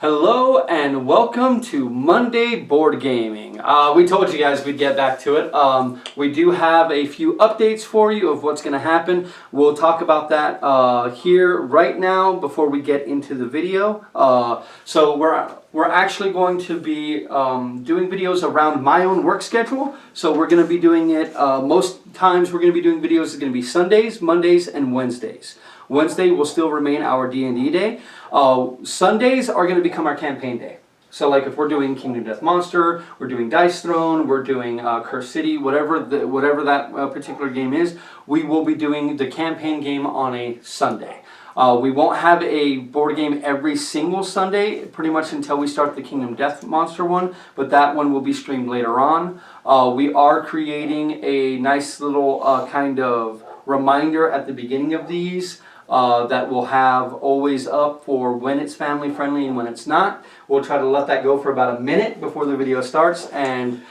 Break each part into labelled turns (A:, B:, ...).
A: Hello and welcome to Monday Board Gaming. We told you guys we'd get back to it. We do have a few updates for you of what's going to happen. We'll talk about that here right now before we get into the video. So we're actually going to be doing videos around my own work schedule. So we're going to be doing it, most times we're going to be doing videos, it's going to be Sundays, Mondays, and Wednesdays. Wednesday will still remain our D&D day. Sundays are going to become our campaign day. So like if we're doing Kingdom Death Monster, we're doing Dice Throne, we're doing Curse City, whatever that particular game is, we will be doing the campaign game on a Sunday. We won't have a board game every single Sunday, pretty much until we start the Kingdom Death Monster one, but that one will be streamed later on. We are creating a nice little kind of reminder at the beginning of these. That we'll have always up for when it's family friendly and when it's not. We'll try to let that go for about a minute before the video starts, and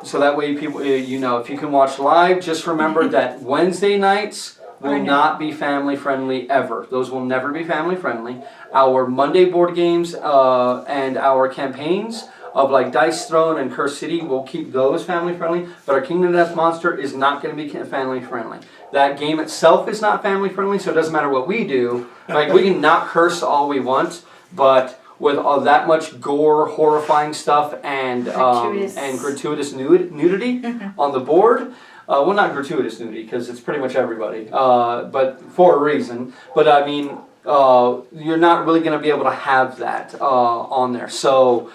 A: so that way people, you know, if you can watch live, just remember that Wednesday nights will not be family friendly ever. Those will never be family friendly. Our Monday board games and our campaigns of like Dice Throne and Curse City, we'll keep those family friendly, but our Kingdom Death Monster is not going to be family friendly. That game itself is not family friendly, so it doesn't matter what we do. Like, we can not curse all we want, but with all that much gore, horrifying stuff, and gratuitous nudity on the board. Well, not gratuitous nudity, because it's pretty much everybody, but for a reason. But I mean, you're not really going to be able to have that on there. So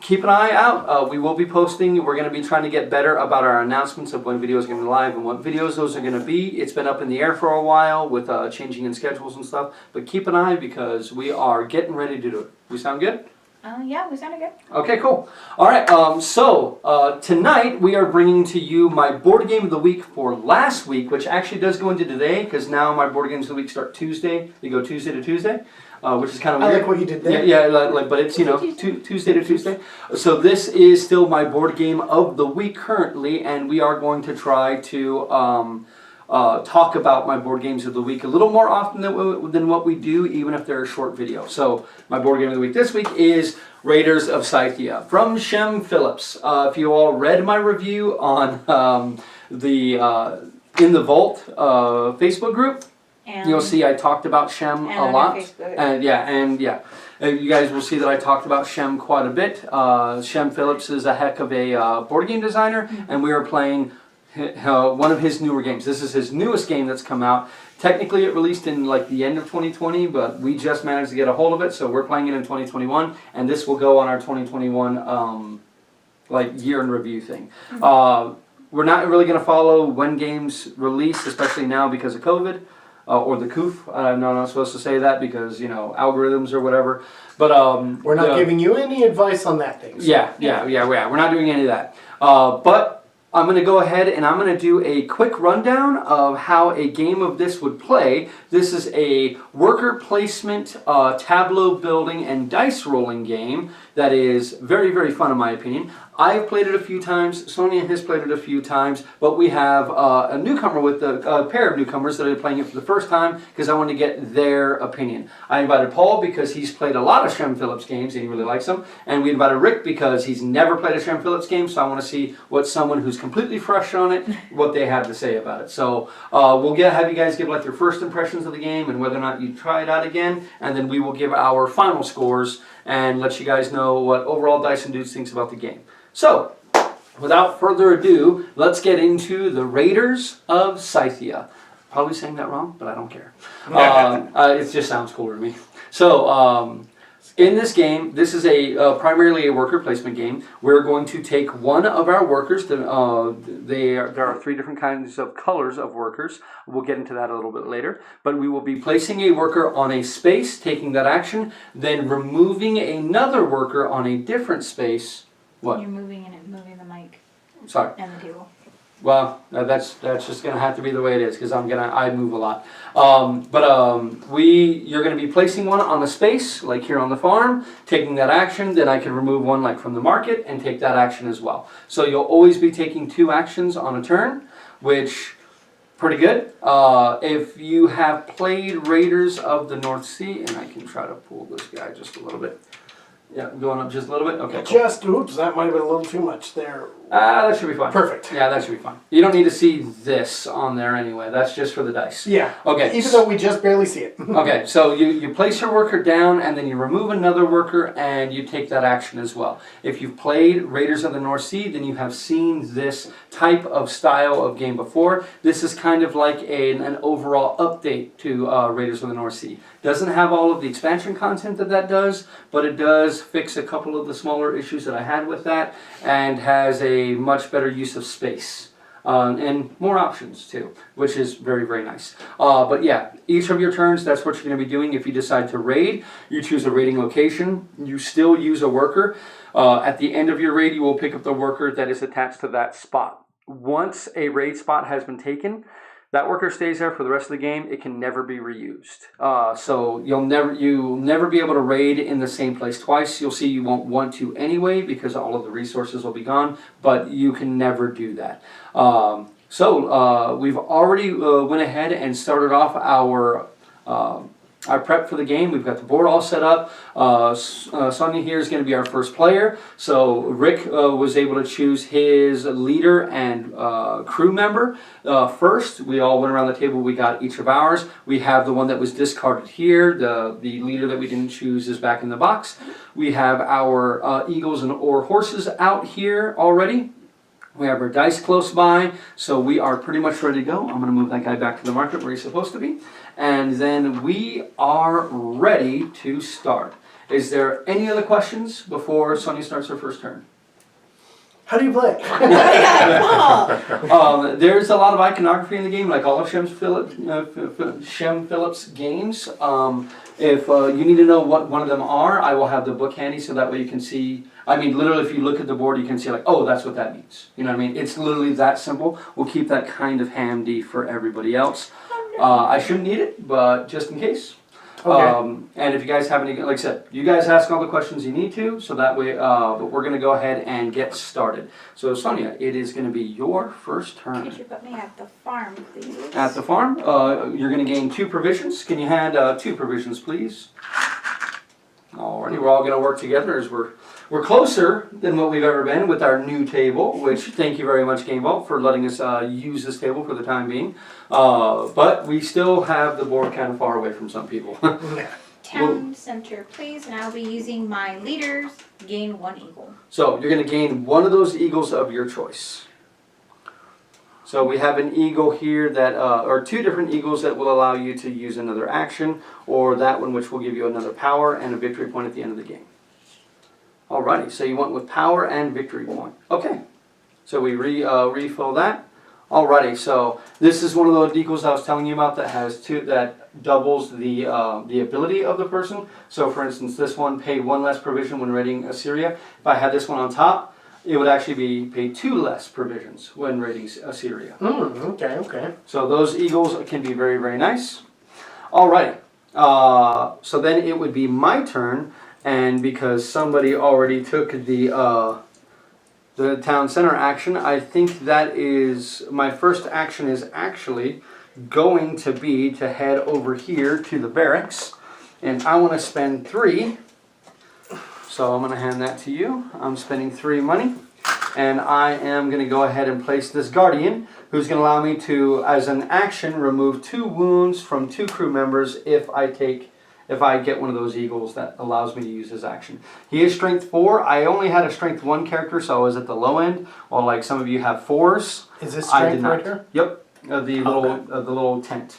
A: keep an eye out. We will be posting. We're going to be trying to get better about our announcements of when videos are going to be live and what videos those are going to be. It's been up in the air for a while with changing in schedules and stuff. But keep an eye because we are getting ready to do it. We sound good?
B: Yeah, we sounded good.
A: Okay, cool. All right, so tonight we are bringing to you my board game of the week for last week, which actually does go into today because now my board games of the week start Tuesday. They go Tuesday to Tuesday. Which is kind of weird.
C: I like what you did there.
A: Yeah, but it's, you know, Tuesday to Tuesday. So this is still my board game of the week currently, and we are going to try to talk about my board games of the week a little more often than what we do, even if they're a short video. So my board game of the week this week is Raiders of Scythia from Shem Phillips. If you all read my review on the In the Vault Facebook group, you'll see I talked about Shem a lot, and you guys will see that I talked about Shem quite a bit. Shem Phillips is a heck of a board game designer, and we are playing one of his newer games. This is his newest game that's come out. Technically, it released in like the end of 2020, but we just managed to get a hold of it, so we're playing it in 2021, and this will go on our 2021 like year in review thing. We're not really going to follow when games release, especially now because of COVID. Or the coof. I'm not supposed to say that because, you know, algorithms or whatever. But
C: we're not giving you any advice on that thing. So.
A: Yeah. We're not doing any of that. But I'm going to go ahead and I'm going to do a quick rundown of how a game of this would play. This is a worker placement, tableau building, and dice rolling game that is very, very fun in my opinion. I've played it a few times, Sonia has played it a few times, but we have a newcomer with a pair of newcomers that are playing it for the first time because I wanted to get their opinion. I invited Paul because he's played a lot of Shem Phillips games and he really likes them, and we invited Rick because he's never played a Shem Phillips game, so I want to see what someone who's completely fresh on it, what they have to say about it. So we'll have you guys give like your first impressions of the game and whether or not you try it out again, and then we will give our final scores and let you guys know what overall Dice and Dudes thinks about the game. So, without further ado, let's get into the Raiders of Scythia. Probably saying that wrong, but I don't care. It just sounds cooler to me. So, in this game, this is primarily a worker placement game. We're going to take one of our workers. There are three different kinds of colors of workers. We'll get into that a little bit later. But we will be placing a worker on a space, taking that action, then removing another worker on a different space. What?
B: You're moving the mic.
A: Sorry.
B: And the table.
A: Well, that's just gonna have to be the way it is because I move a lot. You're gonna be placing one on a space like here on the farm, taking that action. Then I can remove one like from the market and take that action as well. So you'll always be taking two actions on a turn, which Pretty good. If you have played Raiders of the North Sea, and I can try to pull this guy just a little bit. Yeah, going up just a little bit. Okay. Cool.
C: Oops, that might have been a little too much there.
A: That should be fine.
C: Perfect.
A: Yeah, that should be fine. You don't need to see this on there anyway. That's just for the dice.
C: Yeah.
A: Okay.
C: Even though we just barely see it.
A: Okay, so you place your worker down, and then you remove another worker, and you take that action as well. If you've played Raiders of the North Sea, then you have seen this type of style of game before. This is kind of like an overall update to Raiders of the North Sea. Doesn't have all of the expansion content that does, but it does fix a couple of the smaller issues that I had with that, and has a much better use of space. And more options too, which is very, very nice. But yeah, each of your turns, that's what you're going to be doing. If you decide to raid, you choose a raiding location. You still use a worker. At the end of your raid, you will pick up the worker that is attached to that spot. Once a raid spot has been taken, that worker stays there for the rest of the game. It can never be reused. So you'll never be able to raid in the same place twice. You'll see you won't want to anyway because all of the resources will be gone, but you can never do that. So we've already went ahead and started off our prep for the game. We've got the board all set up. Sonia here is going to be our first player. So Rick was able to choose his leader and crew member first. We all went around the table. We got each of ours. We have the one that was discarded here. The leader that we didn't choose is back in the box. We have our eagles or horses out here already. We have our dice close by, so we are pretty much ready to go. I'm going to move that guy back to the market where he's supposed to be. And then we are ready to start. Is there any other questions before Sonia starts her first turn?
C: How do you play?
A: There's a lot of iconography in the game, like all of Shem Phillips games. If you need to know what one of them are, I will have the book handy so that way you can see. I mean, literally, if you look at the board, you can see like, oh, that's what that means. You know what I mean? It's literally that simple. We'll keep that kind of handy for everybody else. I shouldn't need it, but just in case.
C: Okay.
A: And if you guys have any, like I said, you guys ask all the questions you need to, so that way, but we're going to go ahead and get started. So, Sonia, it is going to be your first turn.
B: Could you put me at the farm, please?
A: At the farm, you're going to gain 2 provisions. Can you hand 2 provisions, please? Alrighty, we're all going to work together as we're closer than what we've ever been with our new table, which thank you very much, Game Vault, for letting us use this table for the time being. But we still have the board kind of far away from some people.
B: Town center, please, and I'll be using my leaders. Gain 1 eagle.
A: So you're going to gain one of those eagles of your choice. So we have an eagle here that, or 2 different eagles that will allow you to use another action, or that one which will give you another power and a victory point at the end of the game. Alrighty, so you went with power and victory point. Okay, so we refill that. Alrighty, so this is one of those eagles I was telling you about that has 2 that doubles the ability of the person. So for instance, this one paid 1 less provision when raiding Assyria. If I had this one on top, it would actually be paid 2 less provisions when raiding Assyria.
C: Okay.
A: So those eagles can be very, very nice. Alrighty, so then it would be my turn. And because somebody already took the town center action, I think that is, my first action is actually going to be to head over here to the barracks. And I want to spend 3. So I'm going to hand that to you. I'm spending 3 money. And I am going to go ahead and place this guardian, who's going to allow me to, as an action, remove 2 wounds from 2 crew members if I get one of those eagles that allows me to use his action. He is strength 4. I only had a strength 1 character, so I was at the low end. While like some of you have 4s.
C: Is this strength right here?
A: Yep, the little tent.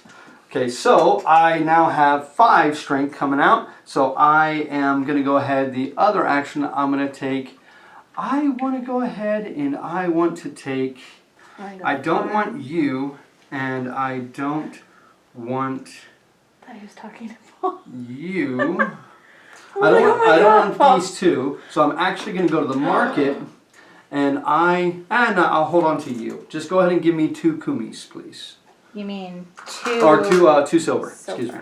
A: Okay, so I now have 5 strength coming out. So I am going to go ahead. The other action I'm going to take. I want to go ahead and I want to take. I don't want you, and I don't want.
B: I thought he was talking about
A: you. I don't want these 2, so I'm actually going to go to the market, and I'll hold on to you. Just go ahead and give me 2 kumis, please.
B: You mean 2
A: or 2 silver. Excuse me.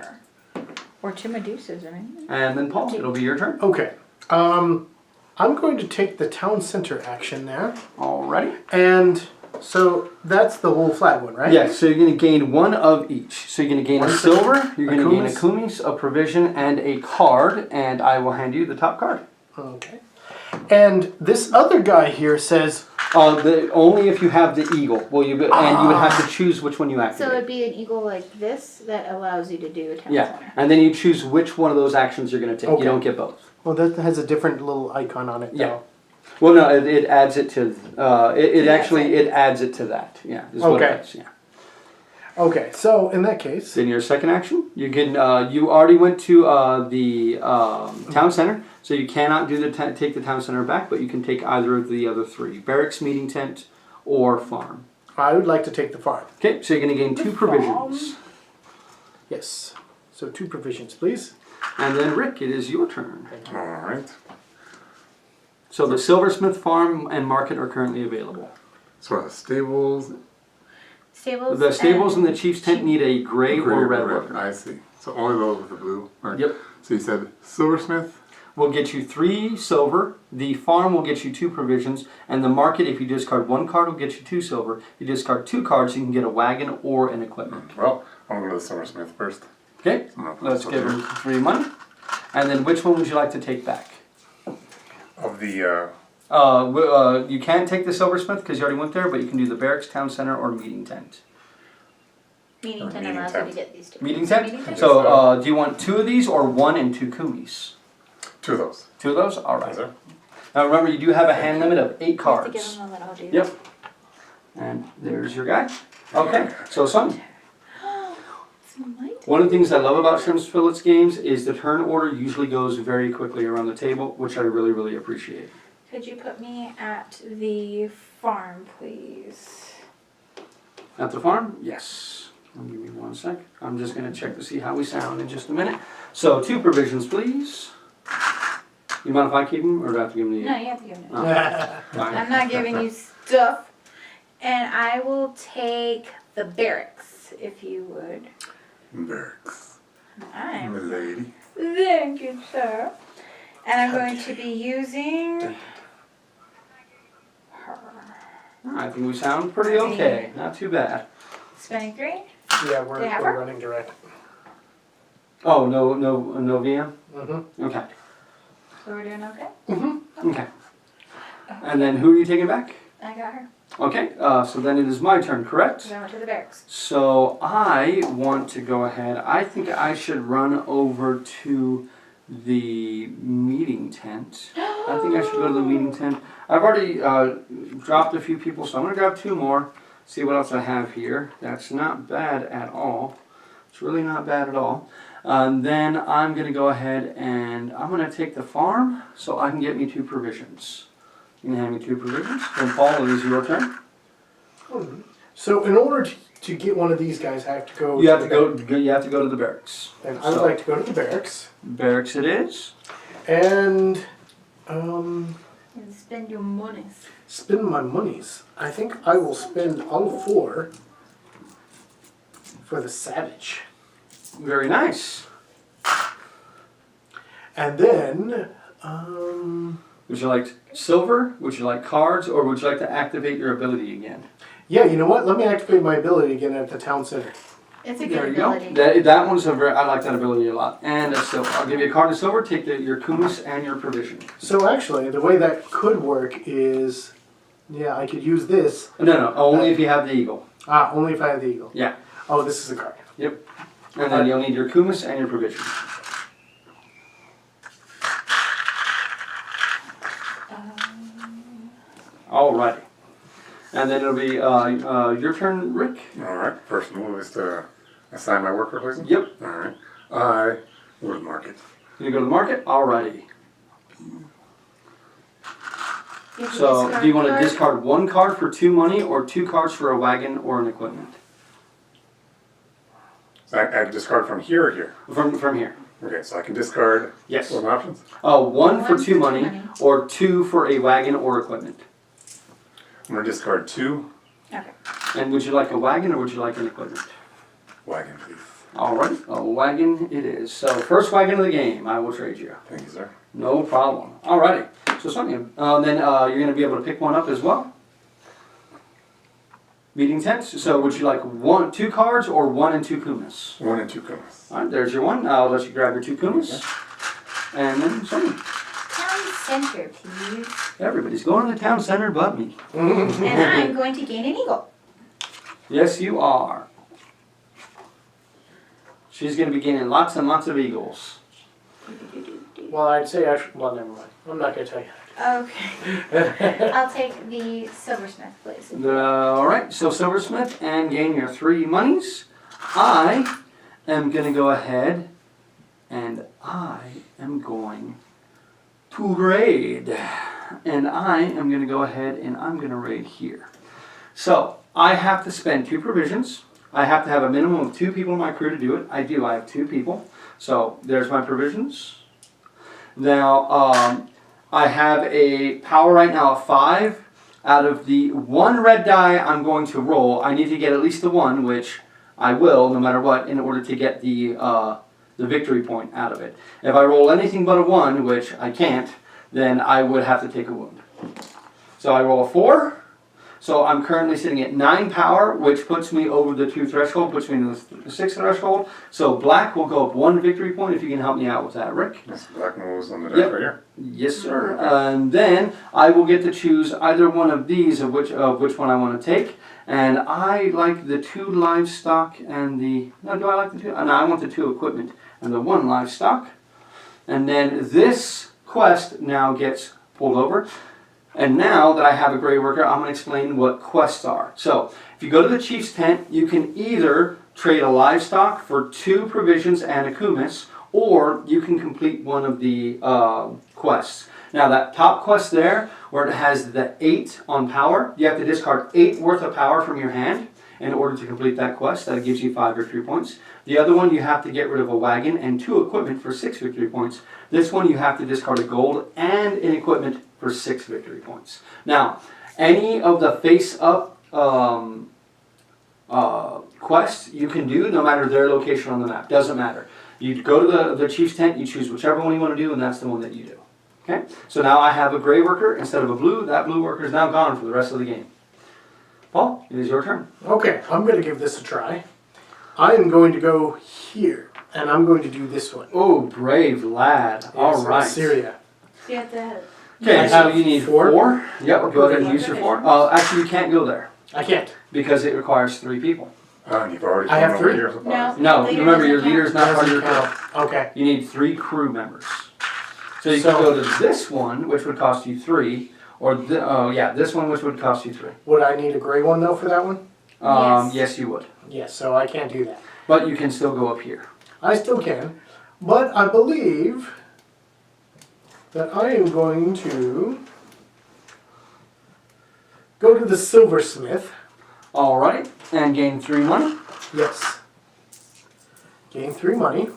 B: Or 2 Medusas, right?
A: And then Paul, it'll be your turn.
C: Okay. I'm going to take the town center action there.
A: Alrighty.
C: And So that's the whole flag one, right?
A: Yes, so you're going to gain one of each. So you're going to gain a silver, you're going to gain a kumis, a provision, and a card, and I will hand you the top card.
C: Okay. And this other guy here says...
A: only if you have the eagle. Well, you would have to choose which one you activate.
B: So it'd be an eagle like this that allows you to do a town
A: Yeah,
B: center.
A: and then you choose which one of those actions you're going to take.
C: Okay.
A: You don't get both.
C: Well, that has a different little icon on it, though.
A: Yeah. Well, no, it adds it to. It adds it to that. Yeah. Is what it is, yeah.
C: Okay, so in that case...
A: Then your second action, you can. You already went to the town center, so you cannot do take the town center back, but you can take either of the other three: barracks, meeting tent, or farm.
C: I would like to take the farm.
A: Okay, so you're going to gain 2 provisions.
C: Yes. So 2 provisions, please.
A: And then Rick, it is your turn.
D: All right.
A: So the Silversmith farm and market are currently available.
D: So the stables.
B: Stables.
A: The stables and the chief's tent need a gray or red
D: red.
A: worker.
D: I see. So only those with the blue. Right.
A: Yep.
D: So you said silversmith.
A: Will get you 3 silver. The farm will get you 2 provisions, and the market, if you discard 1 card, will get you 2 silver. If you discard 2 cards, you can get a wagon or an equipment.
D: Well, I'm going to go to the silversmith first.
A: Okay. Let's give him 3 money. And then, which one would you like to take back?
D: Of the.
A: You can take the silversmith because you already went there, but you can do the barracks, town center, or meeting tent.
B: Meeting tent
D: Meeting
B: allows you
D: tent.
B: to get these 2.
A: Meeting tent.
B: Meeting tent?
A: So, do you want 2 of these or 1 and 2 kumis?
D: 2 of those.
A: 2 of those. All right.
D: Yes, sir.
A: Now remember, you do have a hand limit of 8
B: You have to
A: cards.
B: give them a little do.
A: Yep. And there's your guy. Okay, so son,
B: It's my turn.
A: one of the things I love about Shrimps Fillets games is the turn order usually goes very quickly around the table, which I really, really appreciate.
B: Could you put me at the farm, please?
A: At the farm? Yes. Give me 1 sec. I'm just going to check to see how we sound in just a minute. So 2 provisions, please. You mind if I keep them, or do I have to give them to you?
B: No, you have to give them.
A: Oh, fine.
B: I'm not giving you stuff. And I will take the barracks, if you would.
D: Barracks.
B: I'm.
D: Milady.
B: Thank you, sir. And I'm going to be using her.
A: I think we sound pretty okay. Not too bad.
B: Spending 3.
C: Yeah,
B: Do you have her?
C: we're running direct.
A: Oh, no VM?
C: Mm-hmm.
A: Okay.
B: So we're doing okay?
C: Mm-hmm.
A: Okay. And then who are you taking back?
B: I got her.
A: Okay, so then it is my turn, correct?
B: Going to the barracks.
A: So I want to go ahead. I think I should run over to the meeting tent. I think I should go to the meeting tent. I've already dropped a few people, so I'm going to grab 2 more. See what else I have here. That's not bad at all. It's really not bad at all. Then I'm going to go ahead and I'm going to take the farm so I can get me 2 provisions. You can hand me 2 provisions. Then Paul, it is your turn.
C: So in order to get one of these guys, I have to go...
A: You have to go to the barracks.
C: And I would like to go to the barracks.
A: Barracks it is.
C: And...
B: And spend your monies.
C: spend my monies. I think I will spend all 4 for the savage.
A: Very nice.
C: And then...
A: Would you like silver? Would you like cards? Or would you like to activate your ability again?
C: yeah, you know what? Let me activate my ability again at the town center.
B: It's a
A: There
B: good
A: you
B: ability.
A: go. That one's a very, I like that ability a lot. And a silver. I'll give you a card of silver. Take your kumis and your provision.
C: So actually, the way that could work is... Yeah, I could use this.
A: No, only if you have the eagle.
C: Only if I have the eagle.
A: Yeah.
C: Oh, this is a card.
A: Yep. And then you'll need your kumis and your provision. Alrighty. And then it'll be your turn, Rick.
D: All right. First move is to assign my worker placement.
A: Yep.
D: All right. I go to the market.
A: You go to the market? Alrighty.
B: You can
A: So,
B: discard
A: do you want to
B: card.
A: discard 1 card for 2 money or 2 cards for a wagon or an equipment?
D: So I discard from here or here?
A: From here.
D: Okay, so I can discard.
A: Yes.
D: What are my options?
A: 1 for 2
B: 1 for 2
A: money
B: money.
A: or 2 for a wagon or equipment.
D: I'm going to discard 2
B: Okay.
A: And would you like a wagon or would you like an equipment?
D: wagon, please.
A: Alright, a wagon it is. So, first wagon of the game, I will trade you.
D: Thank you, sir.
A: No problem. Alrighty. So, Sonia, then you're going to be able to pick one up as well. Meeting tent. So would you like 2 cards or 1 and 2 kumas?
D: 1 and 2 kumas.
A: All right, there's your 1. I'll let you grab your 2 kumas. And then Sonny.
B: Town center, please.
A: Everybody's going to the town center but me.
B: And I'm going to gain an eagle.
A: Yes, you are. She's going to be gaining lots and lots of eagles.
C: Well, I'd say actually. Well, never mind. I'm not gonna tell you.
B: Okay. I'll take the silversmith, please.
A: All right, so silversmith and gain your 3 monies. I am going to go ahead and I am going to raid. And I am going to go ahead and I'm going to raid here. So I have to spend 2 provisions. I have to have a minimum of 2 people in my crew to do it. I do. I have 2 people. So there's my provisions. Now, I have a power right now of 5. Out of the 1 red die I'm going to roll, I need to get at least the 1, which I will, no matter what, in order to get the victory point out of it. If I roll anything but a 1, which I can't, then I would have to take a wound. So I roll a 4. So I'm currently sitting at 9 power, which puts me over the 2 threshold, puts me in the 6 threshold. So black will go up 1 victory point if you can help me out with that, Rick.
D: Yes, black moves on the deck right here.
A: Yes, sir. And then I will get to choose either one of these of which one I want to take. And I like the 2 livestock and the... No, do I like the 2? No, I want the 2 equipment and the 1 livestock. And then this quest now gets pulled over. And now that I have a gray worker, I'm going to explain what quests are. So, if you go to the chief's tent, you can either trade a livestock for 2 provisions and a kumis, or you can complete one of the quests. Now, that top quest there, where it has the 8 on power, you have to discard 8 worth of power from your hand in order to complete that quest. That gives you 5 victory points. The other one, you have to get rid of a wagon and 2 equipment for 6 victory points. This one, you have to discard a gold and an equipment for 6 victory points. Now, any of the face-up quests you can do, no matter their location on the map. Doesn't matter. You go to the chief's tent, you choose whichever one you want to do, and that's the one that you do. Okay? So now I have a gray worker instead of a blue. That blue worker is now gone for the rest of the game. Paul, it is your turn.
C: Okay, I'm gonna give this a try. I am going to go here, and I'm going to do this one.
A: Oh, brave lad. All
C: Yes,
A: right.
C: Syria.
B: So you have to...
A: Okay, so you need 4.
C: 4.
A: Yep, go ahead and use your 4. Actually, you can't go there
C: I can't.
A: because it requires 3 people.
D: And you've already
C: I have
D: thrown
C: 3.
D: away your supplies.
A: No,
B: Leader
A: remember your
B: doesn't
A: leader is not part of your
C: Doesn't
A: crew.
C: count. Okay.
A: You need 3 crew members. So you
C: So-
A: can go to this one, which would cost you 3, or this one, which would cost you 3.
C: Would I need a gray one though for that one?
B: Yes.
A: Yes, you would.
C: Yes, so I can't do that.
A: But you can still go up here.
C: I still can, but I believe that I am going to go to the silversmith.
A: All right, and gain 3 money.
C: Yes. Gain 3 money.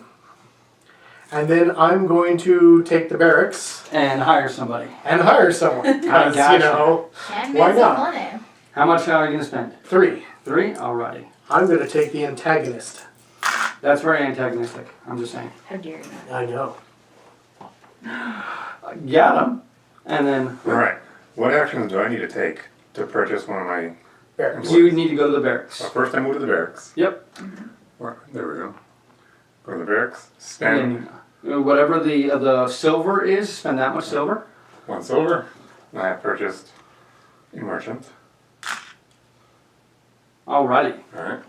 C: And then I'm going to take the barracks
A: And hire somebody.
C: and hire someone. Because,
A: gotcha.
C: you know,
B: 10
C: Why
B: minutes of
C: not?
B: money.
A: How much are you going to spend?
C: 3.
A: 3? Alrighty.
C: I'm going to take the antagonist.
A: That's very antagonistic. I'm just saying.
B: How dare you.
C: I know.
A: Got him. And then
D: Alright, what actions do I need to take to purchase one of my...
C: Barracks.
A: you need to go to the barracks.
D: Well, first I move to the barracks.
A: Yep.
D: There we go. Go to the barracks, spend
A: And whatever the silver is, spend that much silver.
D: 1 silver, and I have purchased a merchant.
A: Alrighty.
D: Alright.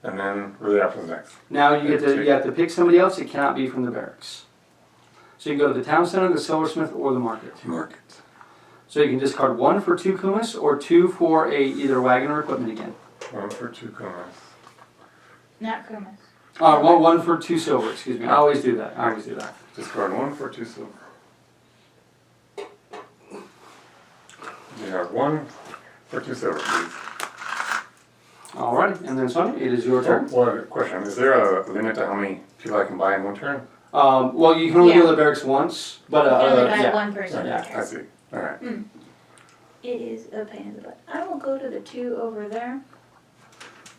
D: And then, what are the options next?
A: Now you have to pick somebody else. It cannot be from the barracks. So you can go to the town center, the silversmith, or the market.
D: Market.
A: So you can discard 1 for 2 kumis or 2 for either wagon or equipment again.
D: 1 for 2 kumas.
B: Not Kumas.
A: 1 for 2 silver, excuse me. I always do that.
D: Discard 1 for 2 silver. You have 1 for 2 silver, please.
A: Alrighty, and then Sonny, it is your turn.
D: What question? Is there a limit to how many people I can buy in one turn?
A: Well, you can only go to
B: Yeah.
A: the barracks once, but
B: You can only buy
A: yeah.
B: one person
A: Yeah,
B: per
D: I
B: turn.
D: see. Alright.
B: It is a pain in the butt. I will go to the 2 over there.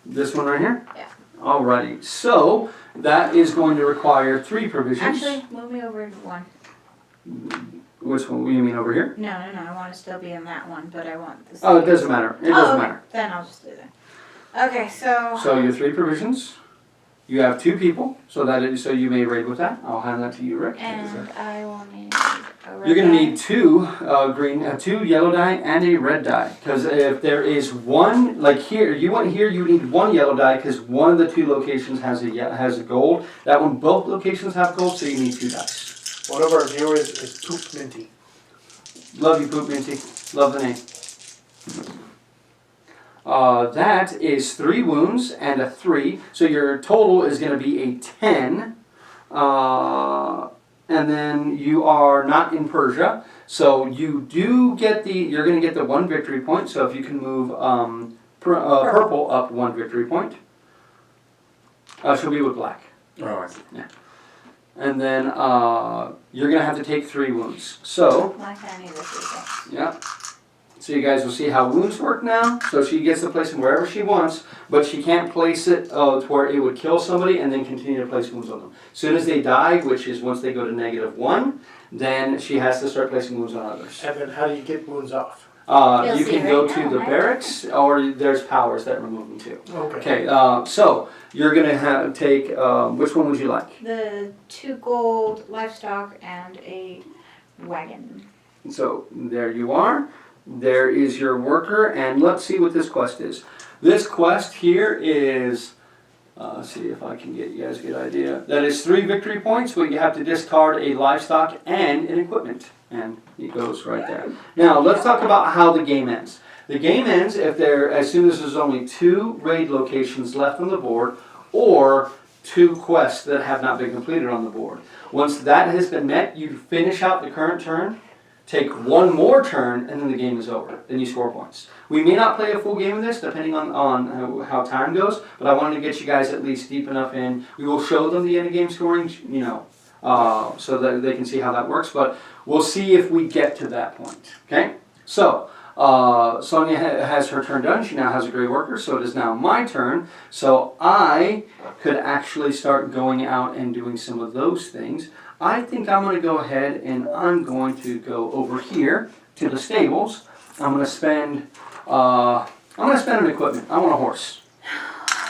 A: This one right here?
B: Yeah.
A: Alrighty, so that is going to require 3 provisions.
B: Actually, move me over to 1.
A: Which one? You mean over here?
B: No, I want to still be in that one, but I want this.
A: Oh, it doesn't matter. It doesn't matter.
B: Then I'll just do that. Okay, so.
A: So your 3 provisions. You have 2 people, so you may raid with that. I'll hand that to you, Rick.
B: And I will need a red
A: You're going to
B: die.
A: need 2 2 yellow die and a red die. Because if there is one, like here, you need 1 yellow die because one of the 2 locations has a gold. That one, both locations have gold, so you need 2 dice.
C: One of our viewers is Poop Minty.
A: Love you, Poop Minty. Love the name. That is 3 wounds and a 3, so your total is going to be a 10. And then you are not in Persia, so you're going to get the 1 victory point. So if you can move purple up 1 victory point, she'll be with black.
D: Oh, I see.
A: Yeah. And then you're going to have to take 3 wounds. So
B: Why can't I need this?
A: yeah. So you guys will see how wounds work now. So she gets to place them wherever she wants, but she can't place it to where it would kill somebody and then continue to place wounds on them. As soon as they die, which is once they go to -1, then she has to start placing wounds on others.
C: And then how do you get wounds off?
B: You'll
A: You
B: see
A: can
B: right
A: go
B: now,
A: to the
B: right?
A: barracks, or there's powers that remove them too.
C: Okay.
A: Okay, so you're going to take, which one would you like?
B: The 2 gold livestock and a wagon.
A: So there you are. There is your worker, and let's see what this quest is. This quest here is, see if I can get you guys a good idea. That is 3 victory points, but you have to discard a livestock and an equipment. And he goes right there. Now let's talk about how the game ends. The game ends as soon as there's only 2 raid locations left on the board, or 2 quests that have not been completed on the board. Once that has been met, you finish out the current turn. Take 1 more turn, and then the game is over. Then you score points. We may not play a full game of this, depending on how time goes, but I wanted to get you guys at least deep enough in. We will show them the end of game scoring, so that they can see how that works, but we'll see if we get to that point. Okay? So, Sonia has her turn done. She now has a gray worker, so it is now my turn. So I could actually start going out and doing some of those things. I think I'm going to go ahead and I'm going to go over here to the stables. I'm going to spend an equipment. I want a horse.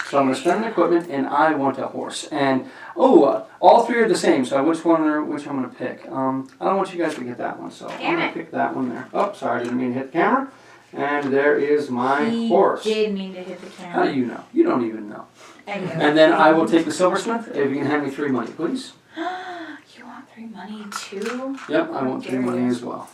A: So I'm going to spend an equipment and I want a horse. And all 3 are the same. So which I'm going to pick? I don't want you guys to get that one. So I'm going to pick that one there. Oh, sorry, I didn't mean to hit the camera. And there is my horse.
B: He did mean to hit the camera.
A: How do you know? You don't even know.
B: I know.
A: And then I will take the silversmith. If you can hand me 3 money, please.
B: You want 3 money too?
A: Yep, I want 3 money as well.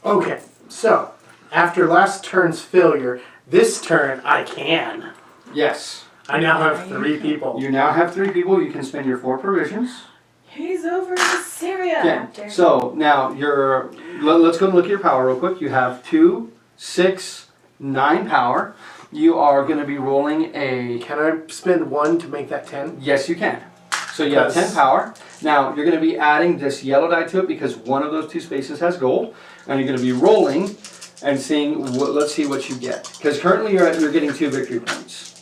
C: Okay, so after last turn's failure, this turn I can.
A: Yes.
C: I now have 3 people.
A: You now have 3 people. You can spend your 4 provisions.
B: He's over to Syria.
A: Okay. So now let's go and look at your power real quick. You have 2, 6, 9 power. You are going to be rolling a.
C: Can I spend 1 to make that 10?
A: Yes, you can. So you have 10 power. Now you're going to be adding this yellow die to it because one of those 2 spaces has gold, and you're going to be rolling and seeing. Let's see what you get. Because currently you're getting 2 victory points.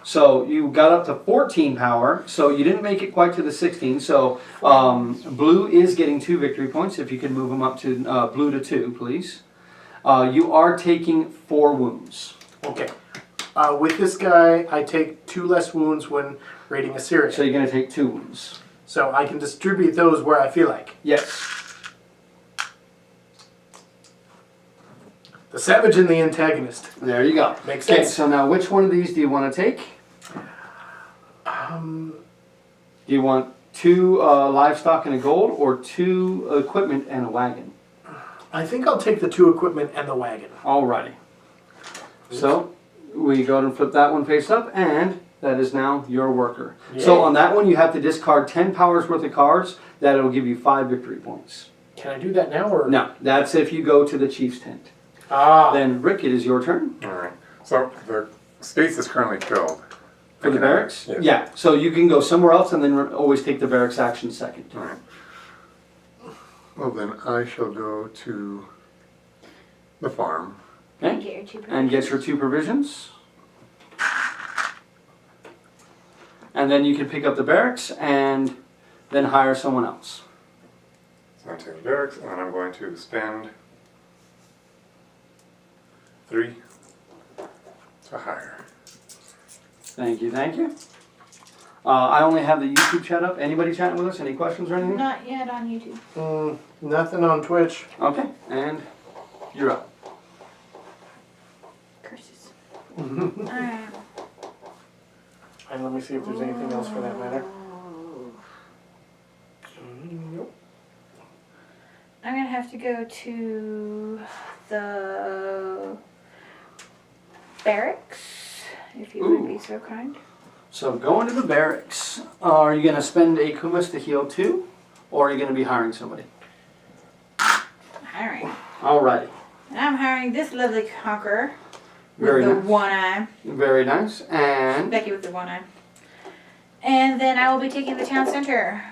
A: So you got up to 14 power, so you didn't make it quite to the 16. So blue is getting 2 victory points. If you can move them up to blue to 2, please. You are taking 4 wounds.
C: Okay. With this guy, I take 2 less wounds when raiding Assyria.
A: So you're going to take 2 wounds.
C: So I can distribute those where I feel like.
A: Yes.
C: The savage and the antagonist.
A: There you go.
C: Makes
A: Okay,
C: sense.
A: so now which one of these do you want to take? Do you want 2 livestock and a gold, or 2 equipment and a wagon?
C: I think I'll take the 2 equipment and the wagon.
A: Alrighty. So we go and flip that one face up, and that is now your worker.
C: Yay.
A: So on that one, you have to discard 10 powers worth of cards. That will give you 5 victory points.
C: Can I do that now or?
A: No, that's if you go to the chief's tent.
C: Ah.
A: Then Rick, it is your turn.
D: Alright. So the space is currently filled.
A: For the barracks?
D: Yes.
A: Yeah, so you can go somewhere else and then always take the barracks action second.
D: Alright. Well then I shall go to the farm.
B: And
A: Okay?
B: get your 2
A: And get your 2 provisions. And then you can pick up the barracks and then hire someone else.
D: So I'm going to take the barracks, and then I'm going to spend 3 to hire.
A: Thank you, thank you. I only have the YouTube chat up. Anybody chatting with us? Any questions or anything?
B: Not yet on YouTube.
C: Nothing on Twitch.
A: Okay, and you're up.
B: Curses. Alright.
C: And let me see if there's anything else for that matter. Nope.
B: I'm gonna have to go to the barracks, if you would be so kind.
A: So going to the barracks, are you going to spend a kumas to heal 2? Or are you going to be hiring somebody?
B: Hiring.
A: Alrighty.
B: I'm hiring this lovely conqueror with
A: Very
B: the
A: nice.
B: one eye.
A: Very nice. And
B: Becky with the one eye. And then I will be taking the town center.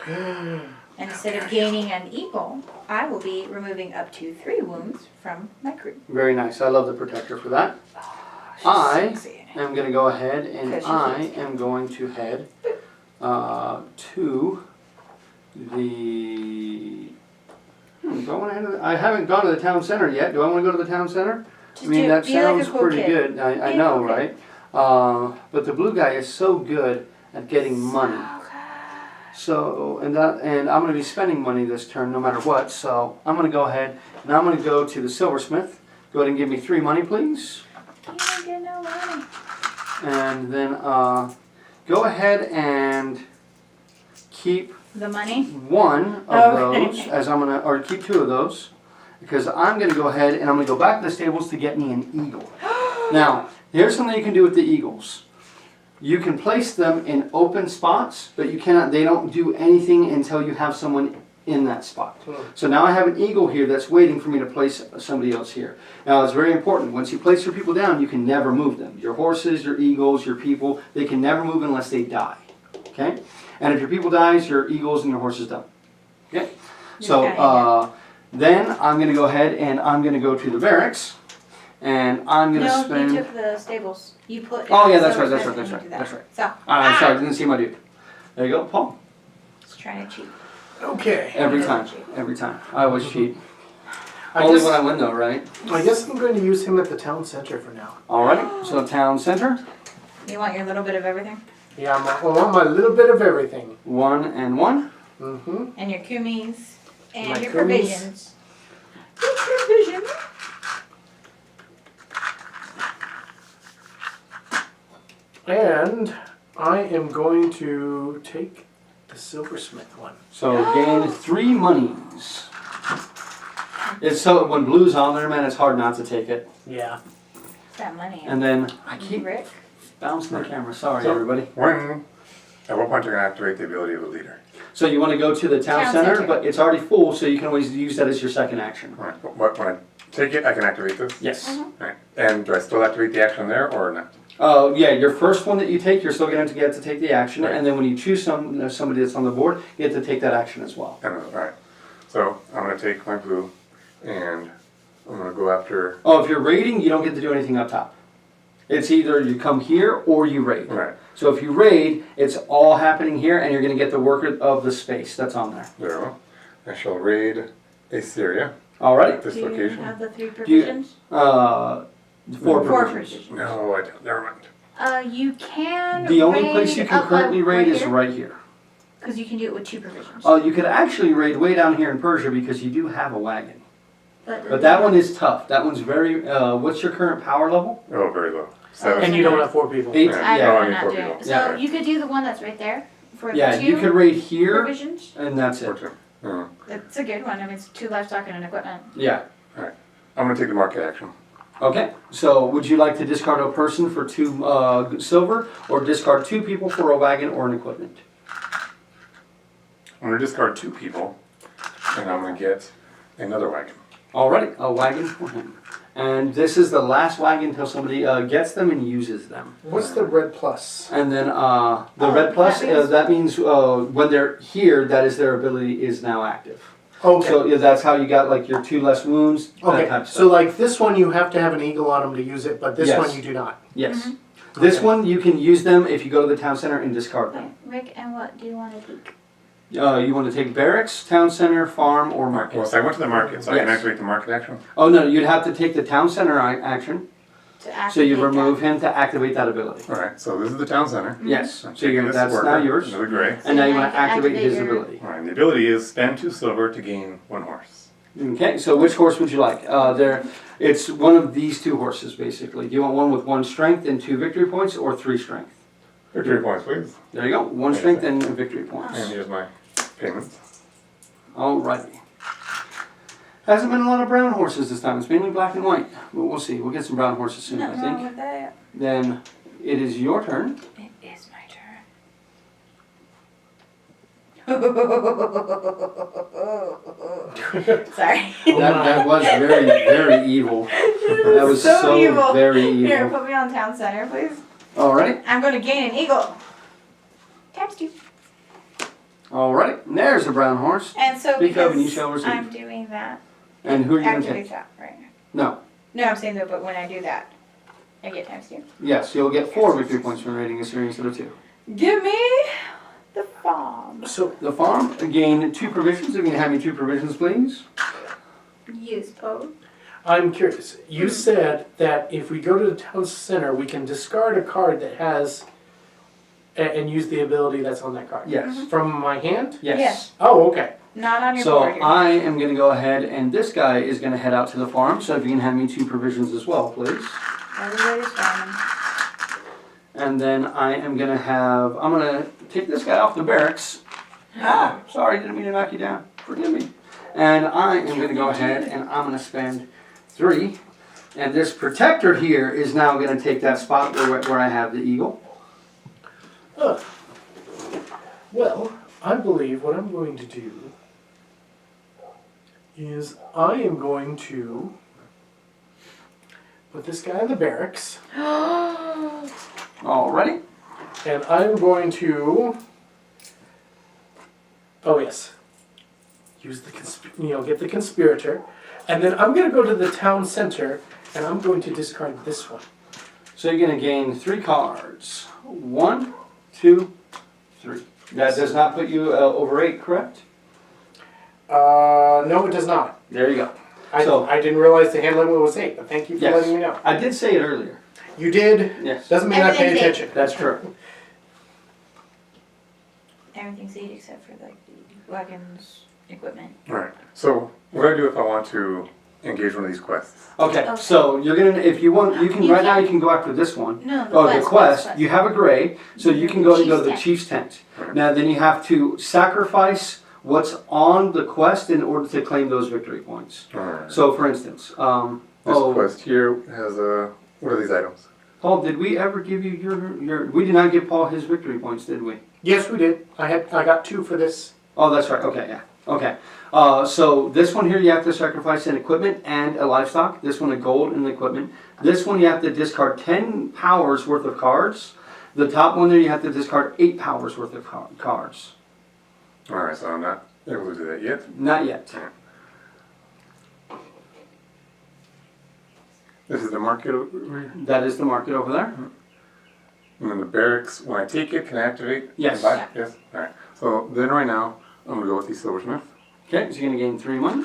B: And instead of gaining an eagle, I will be removing up to 3 wounds from my crew.
A: very nice. I love the protector for that.
B: She's
A: I
B: sexy.
A: am going to go ahead and
B: Because
A: I
B: she's
A: am going to head to the... do I want to head to the, I haven't gone to the town center yet. Do I want to go to the town center?
B: Just
A: I mean, that
B: be like a
A: sounds
B: cool
A: pretty
B: kid.
A: good. I
B: Be
A: know,
B: a cool
A: right? But the blue guy is so good at getting money. So, and I'm going to be spending money this turn no matter what. So I'm going to go ahead and I'm going to go to the silversmith. Go ahead and give me 3 money, please.
B: You don't get no money.
A: And then go ahead and keep
B: The money?
A: 1 of
B: Okay.
A: those, as I'm gonna, or keep 2 of those, because I'm gonna go ahead and I'm gonna go back to the stables to get me an eagle. Now, here's something you can do with the eagles. You can place them in open spots, but you cannot. They don't do anything until you have someone in that spot. So now I have an eagle here that's waiting for me to place somebody else here. Now it's very important. Once you place your people down, you can never move them. Your horses, your eagles, your people, they can never move unless they die. Okay? And if your people dies, your eagles and your horses don't. Okay? So then I'm going to go ahead and I'm going to go to the barracks. And I'm going to
B: No,
A: spend...
B: you took the stables. You put.
A: Oh yeah, that's right,
B: silver
A: that's right,
B: smith
A: that's
B: and
A: right,
B: you do
A: that's right.
B: that. So.
A: Sorry, didn't see my dude. There you go, Paul.
B: Just trying to cheat.
C: Okay.
A: Every time, every time. I always cheat.
C: I
A: Only
C: guess,
A: when I win though, right?
C: I guess I'm going to use him at the town center for now.
A: Alrighty, so town center,
B: You want your little bit of everything?
C: Yeah, I want my little bit of everything.
A: 1 and 1.
C: Mm-hmm.
B: And your kumis. And
C: My
B: your
C: kumis.
B: provisions. Your provisions.
C: And I am going to take the silversmith one.
A: So gain 3 monies. It's so when blue's on there, man, it's hard not to take it.
C: Yeah.
B: That money.
A: And then I keep
B: Rick.
A: bouncing the camera. Sorry,
D: So-
A: everybody.
D: At what point are you going to activate the ability of the leader?
A: So you want to go to the town
B: Town
A: center,
B: center.
A: but it's already full, so you can always use that as your second action.
D: Alright, when I take it, I can activate this?
A: Yes.
D: Alright, and do I still activate the action there or not?
A: Yeah, your first one that you take, you're still going to get to take the action, and then when you choose somebody that's on the board, you get to take that action as well.
D: Alright, so I'm going to take my blue and I'm going to go after...
A: Oh, if you're raiding, you don't get to do anything up top. It's either you come here or you raid.
D: Right,
A: So if you raid, it's all happening here, and you're going to get the work of the space that's on there.
D: there we go. I shall raid Assyria
A: Alright.
D: at this
B: Do you
D: location.
B: have the 3
A: you-
B: provisions?
A: 4
B: 4
A: provisions.
B: provisions.
D: No, I don't. Never mind.
B: You can.
A: The only place you can
B: up
A: currently raid is
B: here,
A: right here.
B: Because you can do it with 2 provisions.
A: You could actually raid way down here in Persia because you do have a wagon.
B: But
A: But that one is tough. That one's very, what's your current power level?
D: Oh, very low. 7.
C: And you don't have 4 people.
A: 8?
D: Yeah.
B: I'm
A: Yeah.
D: I mean,
B: not
D: 4
B: doing it.
D: people.
B: So
A: Yeah.
B: you could do the one that's right there for
A: Yeah,
B: the 2
A: you could raid here,
B: provisions.
A: and that's it.
D: 14.
B: It's a good one. I mean, it's 2 livestock and an equipment.
A: Yeah.
D: I'm going to take the market action.
A: Okay, so would you like to discard a person for 2 silver, or discard 2 people for a wagon or an equipment?
D: I'm going to discard 2 people and I'm going to get another wagon.
A: Alrighty, a wagon for him. And this is the last wagon until somebody gets them and uses them.
C: What's the red plus?
A: And then the red plus, that means when they're here, that is their ability is now active.
C: Okay.
A: So yeah, that's how you got like your 2 less wounds, that
C: Okay.
A: type of
C: So
A: stuff.
C: like this one, you have to have an eagle on them to use it, but this
A: Yes.
C: one you do not.
A: Yes. This
C: Okay.
A: one, you can use them if you go to the town center and discard
B: Okay,
A: them.
B: Rick, and what do you want to take?
A: You want to take barracks, town center, farm, or market?
E: Well, so I went to the market, so I can
A: Yes.
E: activate the market action.
A: Oh no, you'd have to take the town center action.
B: To activate
A: So you
B: that.
A: remove him to activate that ability.
E: Alright, so this is the town center.
A: Yes.
E: I'm
A: So
E: taking this
A: that's
E: worker,
A: now yours.
E: Another gray.
A: And now you
B: now
A: want to
B: you can
A: activate his
B: activate your-
A: ability.
E: Alright, the ability is spend 2 silver to gain 1 horse.
A: Okay, so which horse would you like? It's one of these 2 horses, basically. Do you want one with 1 strength and 2 victory points, or 3 strength?
E: Victory points, please.
A: There you go. 1 strength and victory points.
E: And here's my payment.
A: Alrighty. Hasn't been a lot of brown horses this time. It's mainly black and white. But we'll see. We'll get some brown horses soon, I
B: Nothing wrong
A: think.
B: with that.
A: Then it is your turn.
B: It is my turn. Sorry.
A: That was very, very evil. That was so
B: evil.
A: very
B: Here,
A: evil.
B: put me on town center, please.
A: Alrighty.
B: I'm going to gain an eagle. Times 2.
A: Alrighty. There's a brown horse.
B: And so
A: Speak up and you
B: because
A: shall receive.
B: I'm doing that,
A: And who are you going to
B: activate
A: take?
B: that, right?
A: No.
B: No, I'm saying though, but when I do that, I get times 2.
A: Yes, you'll get 4 victory points from raiding a series instead of 2.
B: Give me the farm.
C: So,
A: The farm, gain 2 provisions. If you can have me 2 provisions, please.
B: Use both.
C: I'm curious. You said that if we go to the town center, we can discard a card that has, and use the ability that's on that card.
A: Yes.
C: From my hand?
A: Yes.
B: Yes.
C: Oh, okay.
B: Not on your
A: So
B: board.
A: I am going to go ahead, and this guy is going to head out to the farm. So if you can have me 2 provisions as well, please.
B: Everybody's farming.
A: And then I am going to have, I'm going to take this guy off the barracks. Ah, sorry, didn't mean to knock you down. Forgive me. And I am going to go ahead and I'm going to spend 3. And this protector here is now going to take that spot where I have the eagle.
C: Well, I believe what I'm going to do is I am going to put this guy in the barracks,
A: Alrighty.
C: and I'm going to, oh yes, use the get the conspirator, and then I'm going to go to the town center, and I'm going to discard this one.
A: So you're going to gain 3 cards. 1, 2, 3. That does not put you over 8, correct?
C: No, it does not.
A: There you go.
C: I
A: So-
C: didn't realize the hand limit was 8, but thank you for
A: Yes.
C: letting me know.
A: I did say it earlier.
C: You did.
A: Yes.
C: Doesn't mean I paid
B: Everything's 8.
C: attention.
A: That's true.
B: Everything's 8 except for like the wagons, equipment.
E: Alright, so what do I do if I want to engage one of these quests?
A: Okay,
B: Okay.
A: so you're gonna, if you want, you can,
B: You
A: right now
B: can-
A: you can go after this one.
B: No, the
A: Oh,
B: quest.
A: the quest, you have a gray, so you can go to the
B: Chief's
A: chief's tent.
E: Right.
A: Now then you have to sacrifice what's on the quest in order to claim those victory points.
E: Alright.
A: So for instance,
E: This quest here has what are these items?
A: Paul, did we ever give you your, we did not give Paul his victory points, did we?
C: Yes, we did. I got 2 for this.
A: Oh, that's right, okay, yeah, okay. So this one here you have to sacrifice an equipment and a livestock. This one a gold and equipment. This one you have to discard 10 powers worth of cards. The top one there you have to discard 8 powers worth of cards.
E: Alright, so I'm not able to do that yet.
A: Not yet.
E: This is the market over here.
A: That is the market over there.
E: And then the barracks, when I take it, can I activate?
A: Yes.
E: Buy it? Yes. Alright. So then right now, I'm gonna go with the silversmith.
A: Okay, so you're gonna gain 3 money.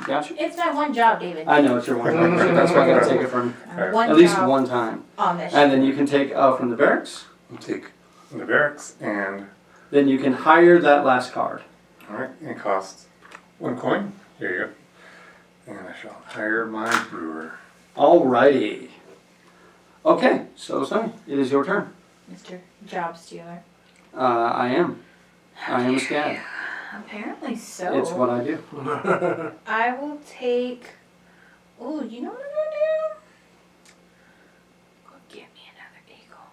A: Gotcha.
B: It's my one job, David.
A: I know it's your one time. That's why I gotta take it from
B: One
A: at least
B: job
A: one time.
B: on this.
A: And then you can take from the barracks.
E: I'll take the barracks and
A: Then you can hire that last card.
E: alright, it costs 1 coin. Here you go. And I shall hire my brewer.
A: Alrighty. Okay, so Sonny, it is your turn.
B: Mr. Job Stealer.
A: I am. I am a scad.
B: Apparently so.
A: It's what I do.
B: I will take. Oh, you know what I'm gonna do? Go get me another eagle.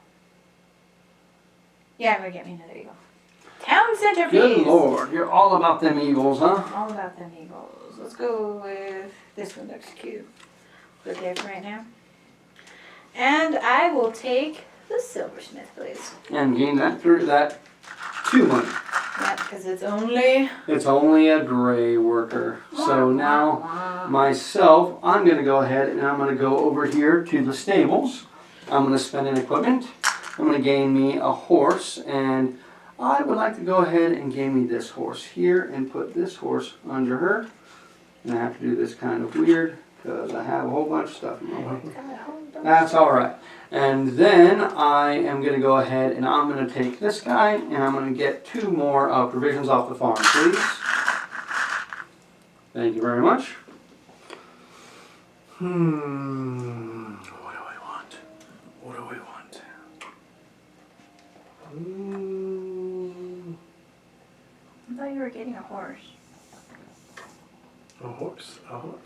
B: Yeah, I'm gonna get me another eagle. Town center, please.
A: Good lord, you're all about them eagles, huh?
B: All about them eagles. Let's go with this one. Looks cute. Put it there for right now. And I will take the silversmith, please.
A: And gain that through that 2 money.
B: Yeah, because it's only.
A: It's only a gray worker. So now myself, I'm gonna go ahead and I'm gonna go over here to the stables. I'm gonna spend an equipment. I'm gonna gain me a horse, and I would like to go ahead and gain me this horse here and put this horse under her. And I have to do this kind of weird because I have a whole bunch of stuff in my way. That's all right. And then I am going to go ahead and I'm going to take this guy and I'm going to get 2 more provisions off the farm, please. Thank you very much.
C: What do I want? What do I want?
B: I thought you were getting a horse.
C: A horse. A horse.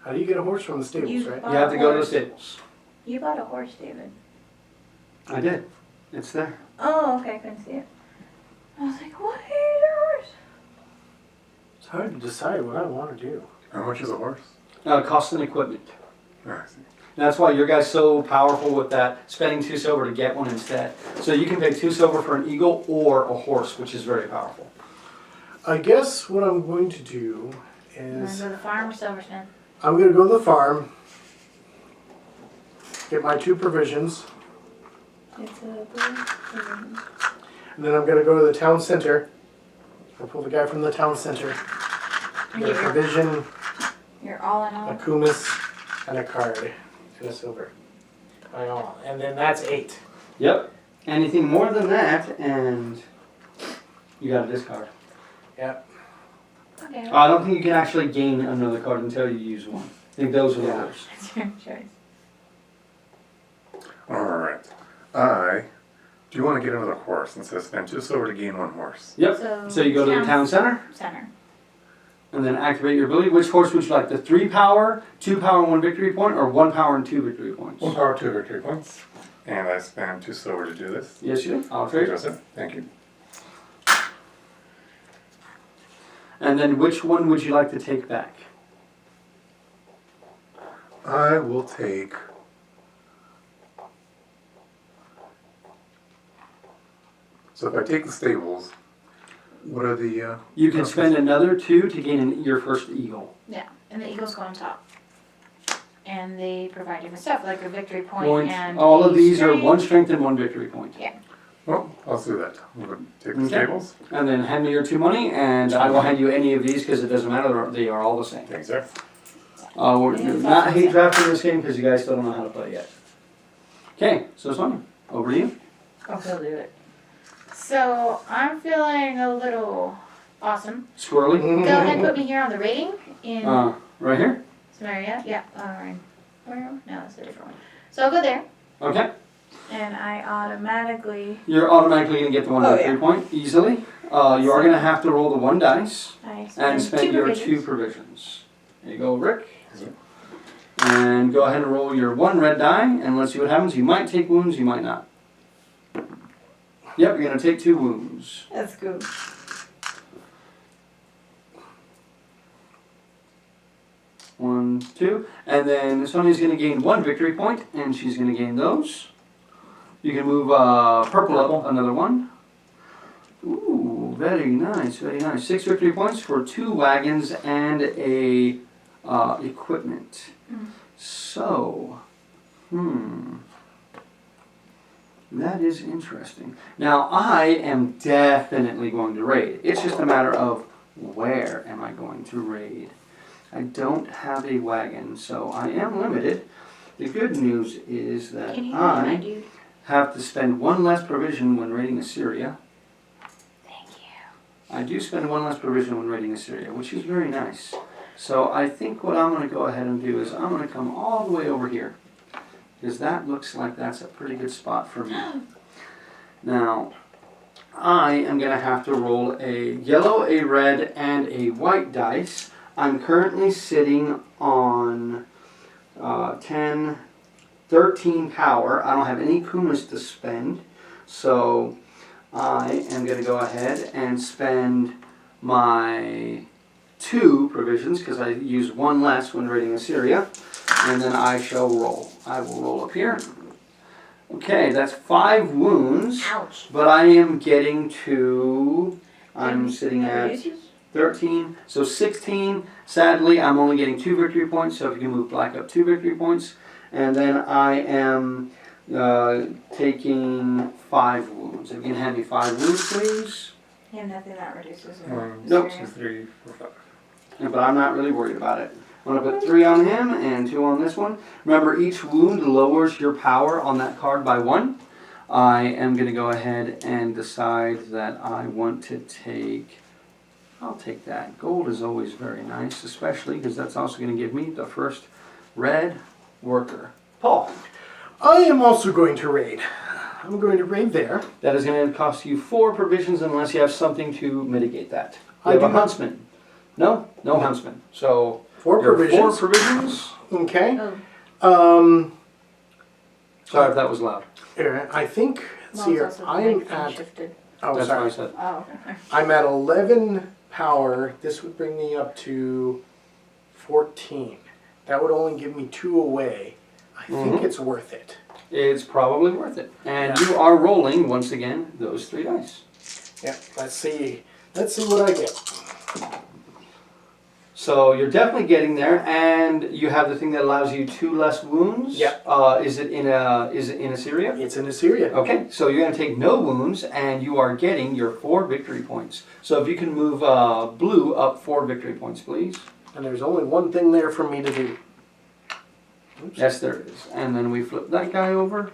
C: How do you get a horse from the stables,
B: You-
C: right?
A: You have to go to the stables.
B: You bought a horse, David.
A: I did. It's there.
B: Oh, okay, I couldn't see it. I was like, what is your horse?
C: It's hard to decide what I want to do.
E: How much is a horse?
A: Cost and equipment.
E: Oh, I see.
A: That's why your guy's so powerful with that, spending 2 silver to get one instead. So you can pay 2 silver for an eagle or a horse, which is very powerful.
C: I guess what I'm going to do
B: You want
C: is
B: to go to the farm or Silversmith?
C: I'm going to go to the farm, get my 2 provisions,
B: It's a blue.
C: and then I'm going to go to the town center. I'll pull the guy from the town center.
B: And
C: Get a
B: give your,
C: provision,
B: your all in
C: a
B: all.
C: kumis, and a card, and a silver. And then that's 8.
A: Yep. Anything more than that, and you got a discard.
C: Yep.
B: Okay.
A: I don't think you can actually gain another card until you use one. I think those are the
C: Yeah.
A: rules.
B: That's your choice.
E: Alright. Do you want to get another horse instead of spend 2 silver to gain 1 horse?
A: Yep. So you go to the town center,
B: Center.
A: and then activate your ability. Which horse would you like? The 3 power, 2 power, 1 victory point, or 1 power and 2 victory points?
E: 1 power, 2 victory points. And I spend 2 silver to do this.
A: Yes, you do. I'll trade.
E: Joseph, thank you.
A: And then which one would you like to take back?
E: I will take... So if I take the stables, what are the...
A: You can spend another 2 to gain your first eagle.
B: Yeah, and the eagles go on top. And they provide you with stuff like a victory point
A: Point.
B: and
A: All
B: a
A: of these are
B: strength.
A: 1 strength and 1 victory point.
E: Well, let's do that. We'll take the
A: Okay.
E: stables.
A: And then hand me your 2 money, and I will hand you any of these because it doesn't matter. They are all the same.
E: Thanks, sir.
A: We're not hate drafting this game because you guys still don't know how to play yet. Okay, so Sonia, over to you.
B: Oh, he'll do it. So I'm feeling a little awesome.
A: Squirrely.
B: Go ahead and put me here on the rating in
A: Right here.
B: Samaria. Yeah, alright. No, that's a different one. So I'll go there,
A: Okay.
B: and I automatically.
A: You're automatically going to get the 1
B: Oh,
A: victory
B: yeah.
A: point easily. You are going to have to roll the 1 dice
B: I
A: and spend your 2 provisions. There you go, Rick. And go ahead and roll your 1 red die, and let's see what happens. You might take wounds, you might not. Yep, you're going to take 2 wounds.
B: That's good.
A: One, 2. And then Sonia's going to gain 1 victory point, and she's going to gain those. You can move purple up another 1. Ooh, very nice, very nice. 6 victory points for 2 wagons and a equipment. So, that is interesting. Now, I am definitely going to raid. It's just a matter of where am I going to raid. I don't have a wagon, so I am limited. The good news is that
B: Can you hear my
A: I
B: dude?
A: have to spend 1 less provision when raiding Assyria.
B: Thank you.
A: I do spend 1 less provision when raiding Assyria, which is very nice. So I think what I'm going to go ahead and do is I'm going to come all the way over here. Because that looks like that's a pretty good spot for me. Now, I am going to have to roll a yellow, a red, and a white dice. I'm currently sitting on 10, 13 power. I don't have any kumas to spend. So I am going to go ahead and spend my 2 provisions because I use 1 less when raiding Assyria. And then I shall roll. I will roll up here. Okay, that's 5 wounds.
B: Ouch.
A: But I am getting to... I'm sitting
B: Never
A: at
B: use yours?
A: 13, so 16. Sadly, I'm only getting 2 victory points, so if you can move black up 2 victory points. And then I am taking 5 wounds. If you can hand me 5 wounds, please.
B: You have nothing that reduces it.
E: 1,
A: Nope.
E: 2, 3, 4, 5.
A: Yeah, but I'm not really worried about it. I'm going to put 3 on him and 2 on this one. Remember, each wound lowers your power on that card by 1. I am going to go ahead and decide that I want to take... I'll take that. Gold is always very nice, especially because that's also going to give me the first red worker. Paul.
C: I am also going to raid. I'm going to raid there.
A: That is going to cost you 4 provisions unless you have something to mitigate that.
C: I
A: You
C: do
A: have a
C: not.
A: huntsman. No? No huntsman. So
C: 4
A: your
C: provisions.
A: 4 provisions.
C: Okay.
B: Oh,
A: Sorry if that was loud.
C: Here, I think. Let's see
B: Mom's
C: here.
B: also
C: I'm
B: microphone
C: at.
B: shifted.
C: Oh,
A: That's what I
C: sorry.
A: said.
B: Oh, okay.
C: I'm at 11 power. This would bring me up to 14. That would only give me 2 away. I think it's worth it.
A: It's probably worth it. And
C: Yeah.
A: you are rolling, once again, those 3 dice.
C: Yeah. Let's see. Let's see what I get.
A: So you're definitely getting there, and you have the thing that allows you 2 less wounds.
C: Yep.
A: Is it in Assyria?
C: It's in Assyria.
A: Okay, so you're going to take no wounds, and you are getting your 4 victory points. So if you can move blue up 4 victory points, please.
C: And there's only one thing there for me to do. Oops.
A: Yes, there is. And then we flip that guy over.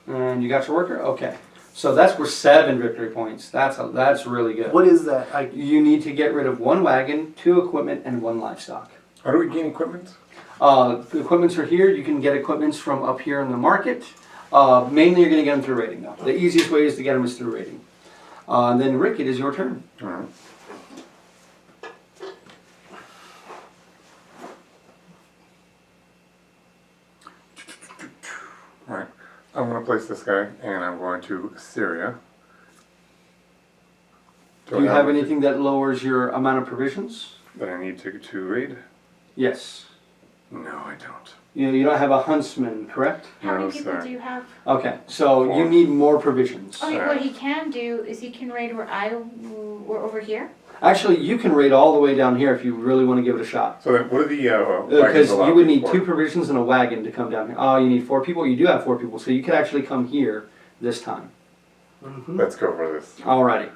A: And you got your worker? Okay. So that's worth 7 victory points. That's really good.
C: What is that?
A: You need to get rid of 1 wagon, 2 equipment, and 1 livestock.
E: How do we gain equipment?
A: The equipments are here. You can get equipments from up here in the market. Mainly you're going to get them through raiding, though. The easiest way is to get them is through raiding. Then Rick, it is your turn.
E: All right. Alright, I'm going to place this guy, and I'm going to Syria.
A: Do you have anything that lowers your amount of provisions?
E: that I need to raid?
A: Yes.
E: No, I don't.
A: You don't have a huntsman, correct?
B: How
E: No,
B: many people
E: sorry.
B: do you have?
A: Okay, so
E: 4.
A: you need more provisions.
B: Okay,
E: Alright.
B: what he can do is he can raid we're over here.
A: Actually, you can raid all the way down here if you really want to give it a shot.
E: So then, what are the
A: Because
E: wagons allowed
A: you would need
E: for?
A: 2 provisions and a wagon to come down here. Oh, you need 4 people? You do have 4 people, so you could actually come here this time.
E: Let's go for this.
A: Alrighty.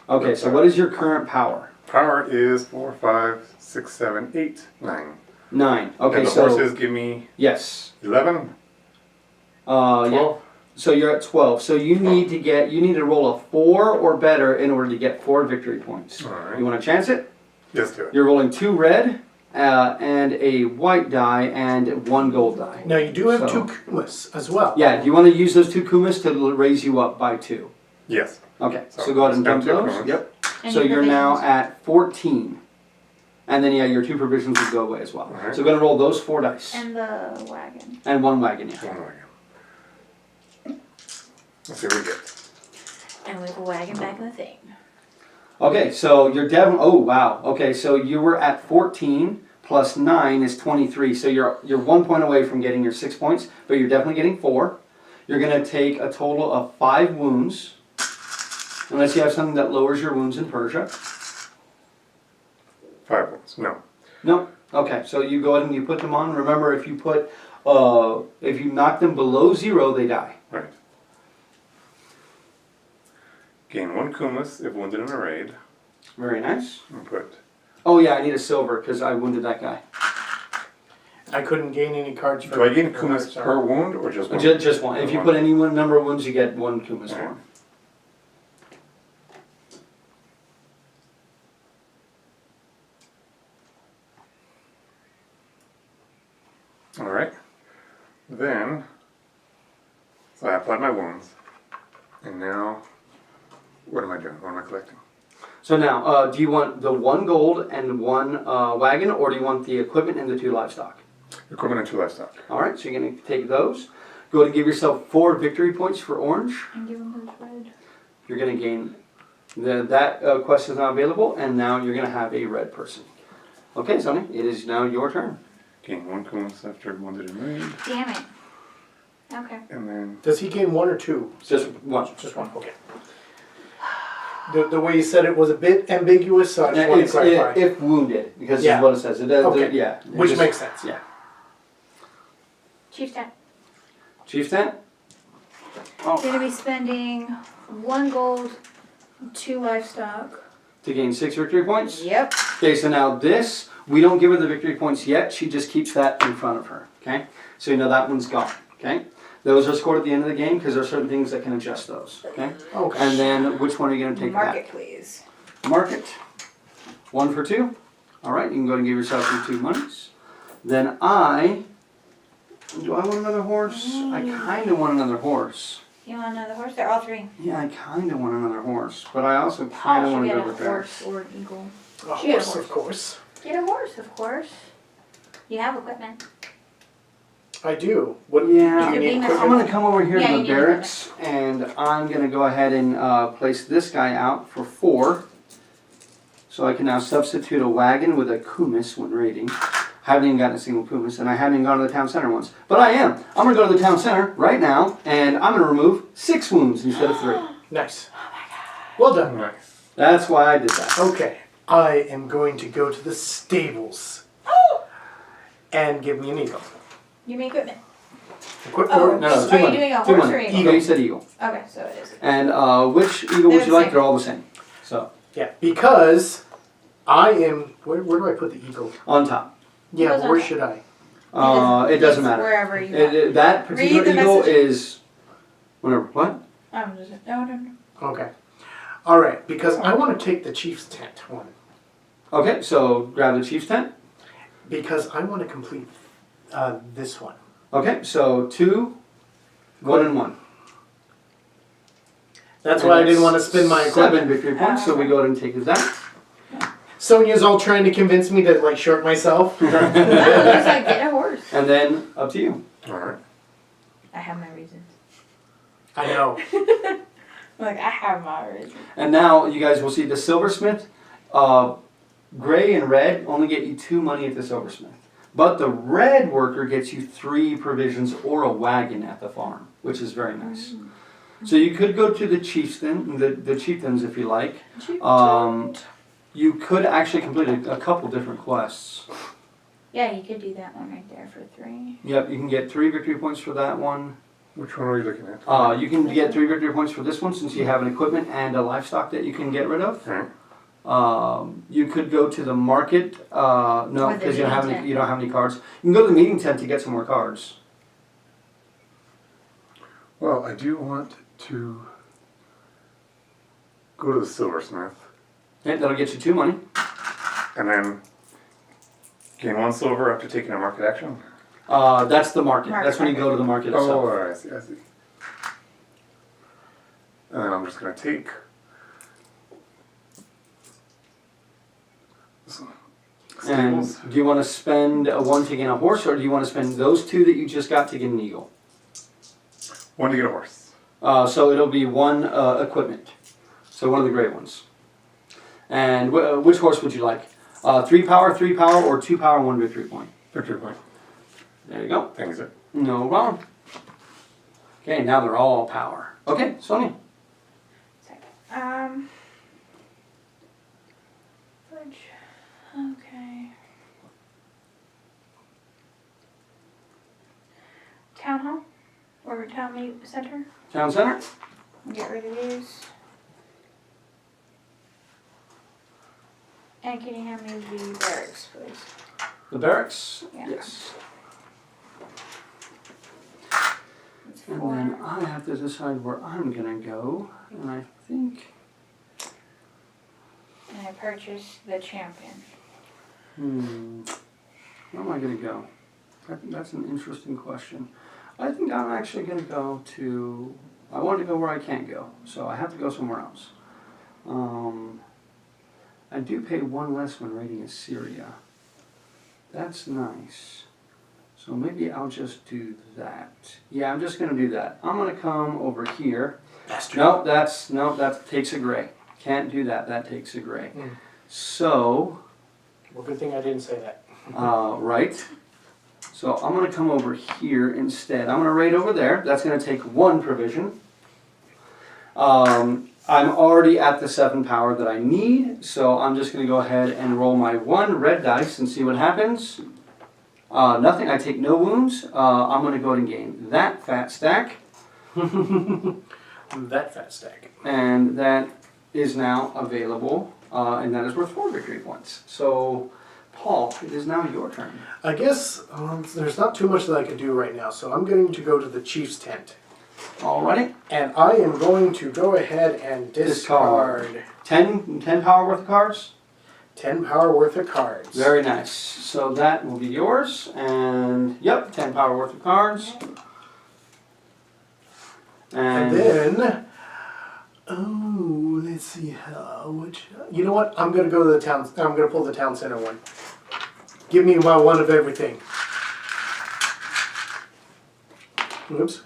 A: Okay, so what is your current power?
E: Power is 4, 5, 6, 7, 8, 9.
A: 9. Okay,
E: and the
A: so
E: horses give me
A: yes.
E: 11,
A: Yeah.
E: 12.
A: So you're at 12. So you need to roll a 4 or better in order to get 4 victory points.
E: Alright.
A: You want to chance it?
E: Yes, do it.
A: You're rolling 2 red and a white die and 1 gold die.
C: Now you do have
A: So-
C: 2 kumas as well.
A: Yeah, do you want to use those 2 kumas to raise you up by 2?
E: Yes.
A: Okay, so
E: So
A: go ahead and
E: spend
A: dump
E: 2
A: those.
E: kumas.
A: Yep.
B: And
A: So
B: your
A: you're now
B: provisions.
A: at 14. And then, yeah, your 2 provisions would go away as well.
E: Alright.
A: So go ahead and roll those 4 dice.
B: And the wagon.
A: And 1 wagon, yeah.
E: One wagon. Let's see what we get.
B: And we have a wagon back in the thing.
A: Okay, so you're definitely, oh wow. Okay, so you were at 14 plus 9 is 23. So you're 1 point away from getting your 6 points, but you're definitely getting 4. You're going to take a total of 5 wounds. Unless you have something that lowers your wounds in Persia.
E: 5 ones. No.
A: No? Okay, so you go ahead and you put them on. Remember, if you knock them below 0, they die.
E: Right. Gain 1 kumas if wounded in a raid.
A: Very nice.
E: And put
A: Oh yeah, I need a silver because I wounded that guy.
C: I couldn't gain any cards for
E: Do I gain
C: for
E: kumas
C: sorry.
E: per wound or just one?
A: Just 1. If you put any number of wounds, you get 1 kumas for 'em.
E: Alright. Then, so I applied my wounds. And now, what am I doing? What am I collecting?
A: So now, do you want the 1 gold and 1 wagon, or do you want the equipment and the 2 livestock?
E: Equipment and 2 livestock.
A: All right, so you're going to take those. Go ahead and give yourself 4 victory points for orange.
B: And give him his red.
A: You're going to gain that quest is not available, and now you're going to have a red person. Okay, Sonny, it is now your turn.
E: Gain 1 kumas after wounded in raid.
B: Damn it. Okay.
E: And then,
C: Does he gain 1 or 2?
A: Just 1.
C: Just 1. Okay. The way you said it was a bit ambiguous, so I just want to
A: It's
C: clarify.
A: if wounded, because
C: Yeah.
A: it's what it says.
C: Okay.
A: Yeah.
C: Which makes sense.
A: Yeah.
B: Chief's tent.
A: Chief's tent? Oh,
B: Gonna be spending 1 gold, 2 livestock.
A: to gain 6 victory points?
B: Yep.
A: Okay, so now this, we don't give her the victory points yet. She just keeps that in front of her, okay? So you know that one's gone, okay? Those are scored at the end of the game because there are certain things that can adjust those, okay?
C: Okay.
A: And then which one are you going to take
B: Mark it, please.
A: back? Mark it. 1 for 2. All right, you can go and give yourself your 2 monies. Then do I want another horse? I kind of want another horse.
B: You want another horse? They're all 3.
A: Yeah, I kind of want another horse, but I also kind
B: Paul
A: of
B: should
A: want to
B: get
A: go
B: a
A: with
B: horse
A: that.
B: or an eagle.
C: A
B: She had a
C: horse, of course.
B: Get a horse, of course. You have equipment.
C: I do. What
A: Yeah,
B: You could
C: do you
B: beam
C: need?
B: us
A: I'm
C: equipment?
A: going to come over here
B: Yeah,
A: to
B: you
A: the
B: need
A: barracks, and I'm going to go ahead and place this guy out for 4. So I can now substitute a wagon with a kumis when raiding. Haven't even gotten a single kumis, and I haven't even gone to the town center once. But I am. I'm going to go to the town center right now, and I'm going to remove 6 wounds instead of 3.
C: Nice. Well done.
E: Nice.
A: That's why I did that.
C: Okay. I am going to go to the stables and give me an eagle.
B: You mean equipment.
C: Equipment.
A: No,
B: Are
A: 2
B: you
A: money.
B: doing a
A: 2
B: horse
A: money.
B: or eagle?
A: Okay, you said eagle.
B: Okay, so it is.
A: And which eagle would
B: They're
A: you
B: the
A: like?
B: same.
A: They're all the same. So,
C: Yeah, because I am. Where do I put the eagle?
A: on top.
C: Yeah,
B: Eagle's
C: but
B: on
C: where
B: top.
C: should I?
A: It doesn't
B: It's
A: matter.
B: Wherever you want.
A: That particular
B: Read the
A: eagle
B: message.
A: is... Whatever. What?
B: I'm just, no.
C: Okay. All right, because I want to take the chief's tent one
A: Okay, so grab the chief's tent.
C: because I want to complete this one.
A: Okay, so 2, 1, and 1.
C: That's why I didn't want to spend my
A: 7
C: equipment.
A: victory points, so we go ahead and take that.
C: Sonia's all trying to convince me to like short myself.
B: No, just like get a horse.
A: And then up to you.
E: Alright.
B: I have my reasons.
C: I know.
B: Like, I have my reasons.
A: And now you guys will see the silversmith. Gray and red only get you 2 money at the silversmith. But the red worker gets you 3 provisions or a wagon at the farm, which is very nice. So you could go to the chieftain, the chieftains if you like. You could actually complete a couple different quests.
B: Yeah, you could do that one right there for 3.
A: Yep, you can get 3 victory points for that one.
E: Which one are we looking at?
A: You can get 3 victory points for this one since you have an equipment and a livestock that you can get rid of.
E: Alright.
A: You could go to the market. No,
B: Or the
A: because you don't have
B: meeting
A: any.
B: tent.
A: You don't have any cards. You can go to the meeting tent to get some more cards.
E: Well, I do want to go to the silversmith
A: Okay, that'll get you 2 money.
E: and then gain 1 silver after taking a market action.
A: That's the market.
B: Market,
A: That's when you go to the market
E: Oh,
A: itself.
E: I see, I see. And then I'm just gonna take this one.
A: And
E: Stables.
A: do you want to spend 1 to gain a horse, or do you want to spend those 2 that you just got to get an eagle?
E: 1 to get a horse.
A: So it'll be 1 equipment. So one of the great ones. And which horse would you like? 3 power, or 2 power, 1 victory point.
E: Victory point.
A: There you go.
E: Thanks it.
A: No problem. Okay, now they're all power. Okay, Sonia.
B: Fudge. Okay. Town hall? Or town meeting center?
A: Town center.
B: Get rid of these. And can you hand me the barracks, please?
A: The barracks.
B: Yeah.
A: Yes.
B: That's
A: And
B: 4.
A: then I have to decide where I'm gonna go, and I think.
B: And I purchased the champion.
A: Where am I gonna go? I think that's an interesting question. I think I'm actually gonna go to. I want to go where I can't go, so I have to go somewhere else. I do pay 1 less when raiding Assyria. That's nice. So maybe I'll just do that. Yeah, I'm just gonna do that. I'm gonna come over here.
C: Bastard.
A: Nope, that takes a gray. Can't do that. That takes a gray.
C: Mm.
A: So,
C: Well, good thing I didn't say that.
A: right. So I'm gonna come over here instead. I'm gonna raid over there. That's gonna take 1 provision. I'm already at the 7 power that I need, so I'm just gonna go ahead and roll my 1 red dice and see what happens. Nothing. I take no wounds. I'm going to go ahead and gain that fat stack.
C: That fat stack.
A: And that is now available, and that is worth 4 victory points. So, Paul, it is now your turn.
C: I guess there's not too much that I can do right now, so I'm going to go to the chief's tent.
A: Alrighty.
C: And I am going to go ahead and discard
A: 10 power worth of cards.
C: 10 power worth of cards.
A: Very nice. So that will be yours. And, yep, 10 power worth of cards.
C: And then, oh, let's see how much. You know what? I'm gonna go to the town. I'm gonna pull the town center one. Give me my one of everything. Oops.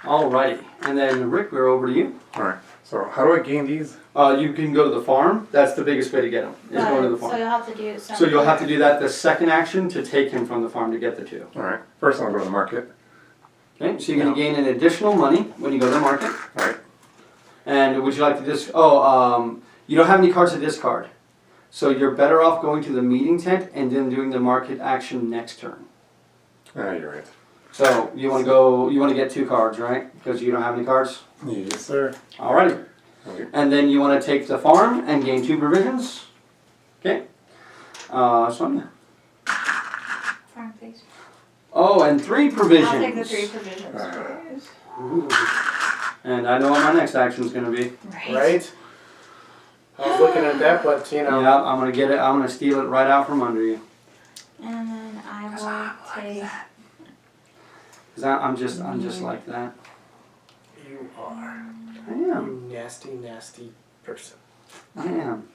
A: Alrighty. And then, Rick, we're over to you.
E: Alright, so how do I gain these?
A: You can go to the farm. That's the biggest way to get him, is going to the
B: So
A: farm.
B: you'll have to do
A: So you'll have to do that the second action to take him from the farm to get the 2.
E: Alright, first I'll go to the market.
A: Okay, so you're going to gain an additional money when you go to the market.
E: Alright,
A: And would you like to you don't have any cards to discard. So you're better off going to the meeting tent and then doing the market action next turn.
E: you're right.
A: So you want to get 2 cards, right? Because you don't have any cards?
E: Yes, sir.
A: Alrighty.
E: Okay.
A: And then you want to take the farm and gain 2 provisions. Okay. Sonia.
B: Farm, please.
A: Oh, and 3 provisions.
B: I'll take the 3 provisions, please.
C: Ooh.
A: And I know what my next action is going to be.
C: Right? I was looking at that, but you know.
A: Yeah, I'm going to get it. I'm going to steal it right out from under you.
B: And then I will take.
A: Cause I'm just like that.
C: You are.
A: I am.
C: You nasty, nasty person.
A: I am.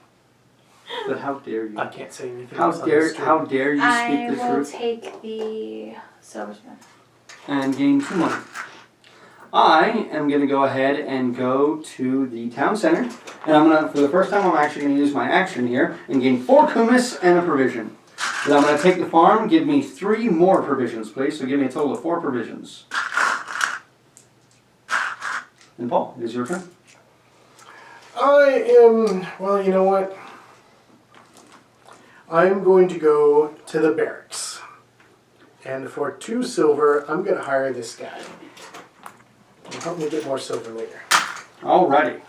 A: But how dare you?
C: I can't say anything.
A: How
C: else on this
A: dare you
B: I
A: speak the
B: will
A: truth
B: take the silversmith.
A: and gain 2 money? I am gonna go ahead and go to the town center, and I'm gonna, for the first time, I'm actually gonna use my action here and gain 4 kumis and a provision. Then I'm gonna take the farm. Give me 3 more provisions, please. So give me a total of 4 provisions. And Paul, it is your turn.
C: I am, well, you know what? I'm going to go to the barracks. And for 2 silver, I'm going to hire this guy. He'll help me get more silver later.
A: Alrighty.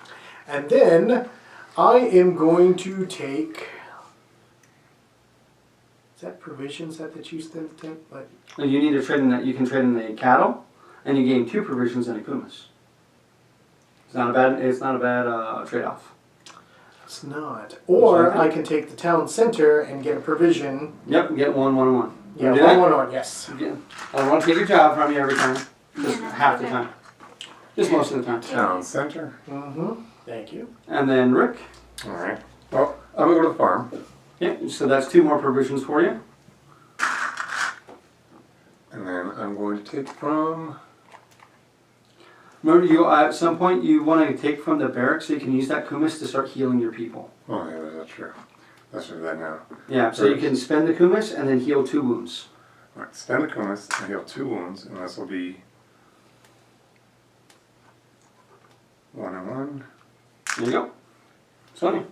C: And then I am going to take. Is that provisions at the chief's tent? Like,
A: You need to trade in that. You can trade in the cattle, and you gain 2 provisions and a kumis. It's not a bad trade-off.
C: it's not. Or I can take the town center and get a provision.
A: Yep, get 1, 1, 1.
C: Yeah,
A: do that?
C: one, yes.
A: Yeah. I don't want to take your job from you every time. Just half the time. Just most of the time.
E: Town center.
C: Mm-hmm. Thank you.
A: And then Rick.
E: Alright, well, I'm gonna go to the farm.
A: Yep, so that's 2 more provisions for you.
E: And then I'm going to take from.
A: Remember, at some point you want to take from the barracks so you can use that kumis to start healing your people.
E: Oh, yeah, that's true. Let's do that now.
A: Yeah, so you can spend the kumis and then heal 2 wounds.
E: Alright, spend a kumis and heal 2 wounds, and this will be 1 and 1.
A: There you go. Sonia.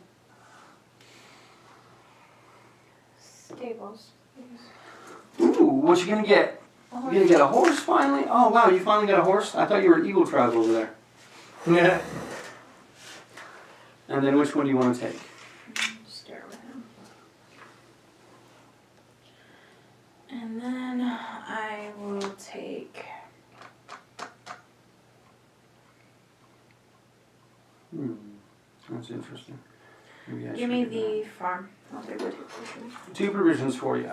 B: Stables, please.
A: Ooh, what you gonna get? You gonna get a horse finally? Oh wow, you finally got a horse? I thought you were Eagle Tribe over there.
C: Yeah.
A: And then which one do you want to take?
B: Start with him. And then I will take.
A: That's interesting. Maybe I
B: Give
A: should
B: me
A: do
B: the farm. I'll take the 2 provisions.
A: that. 2 provisions for you.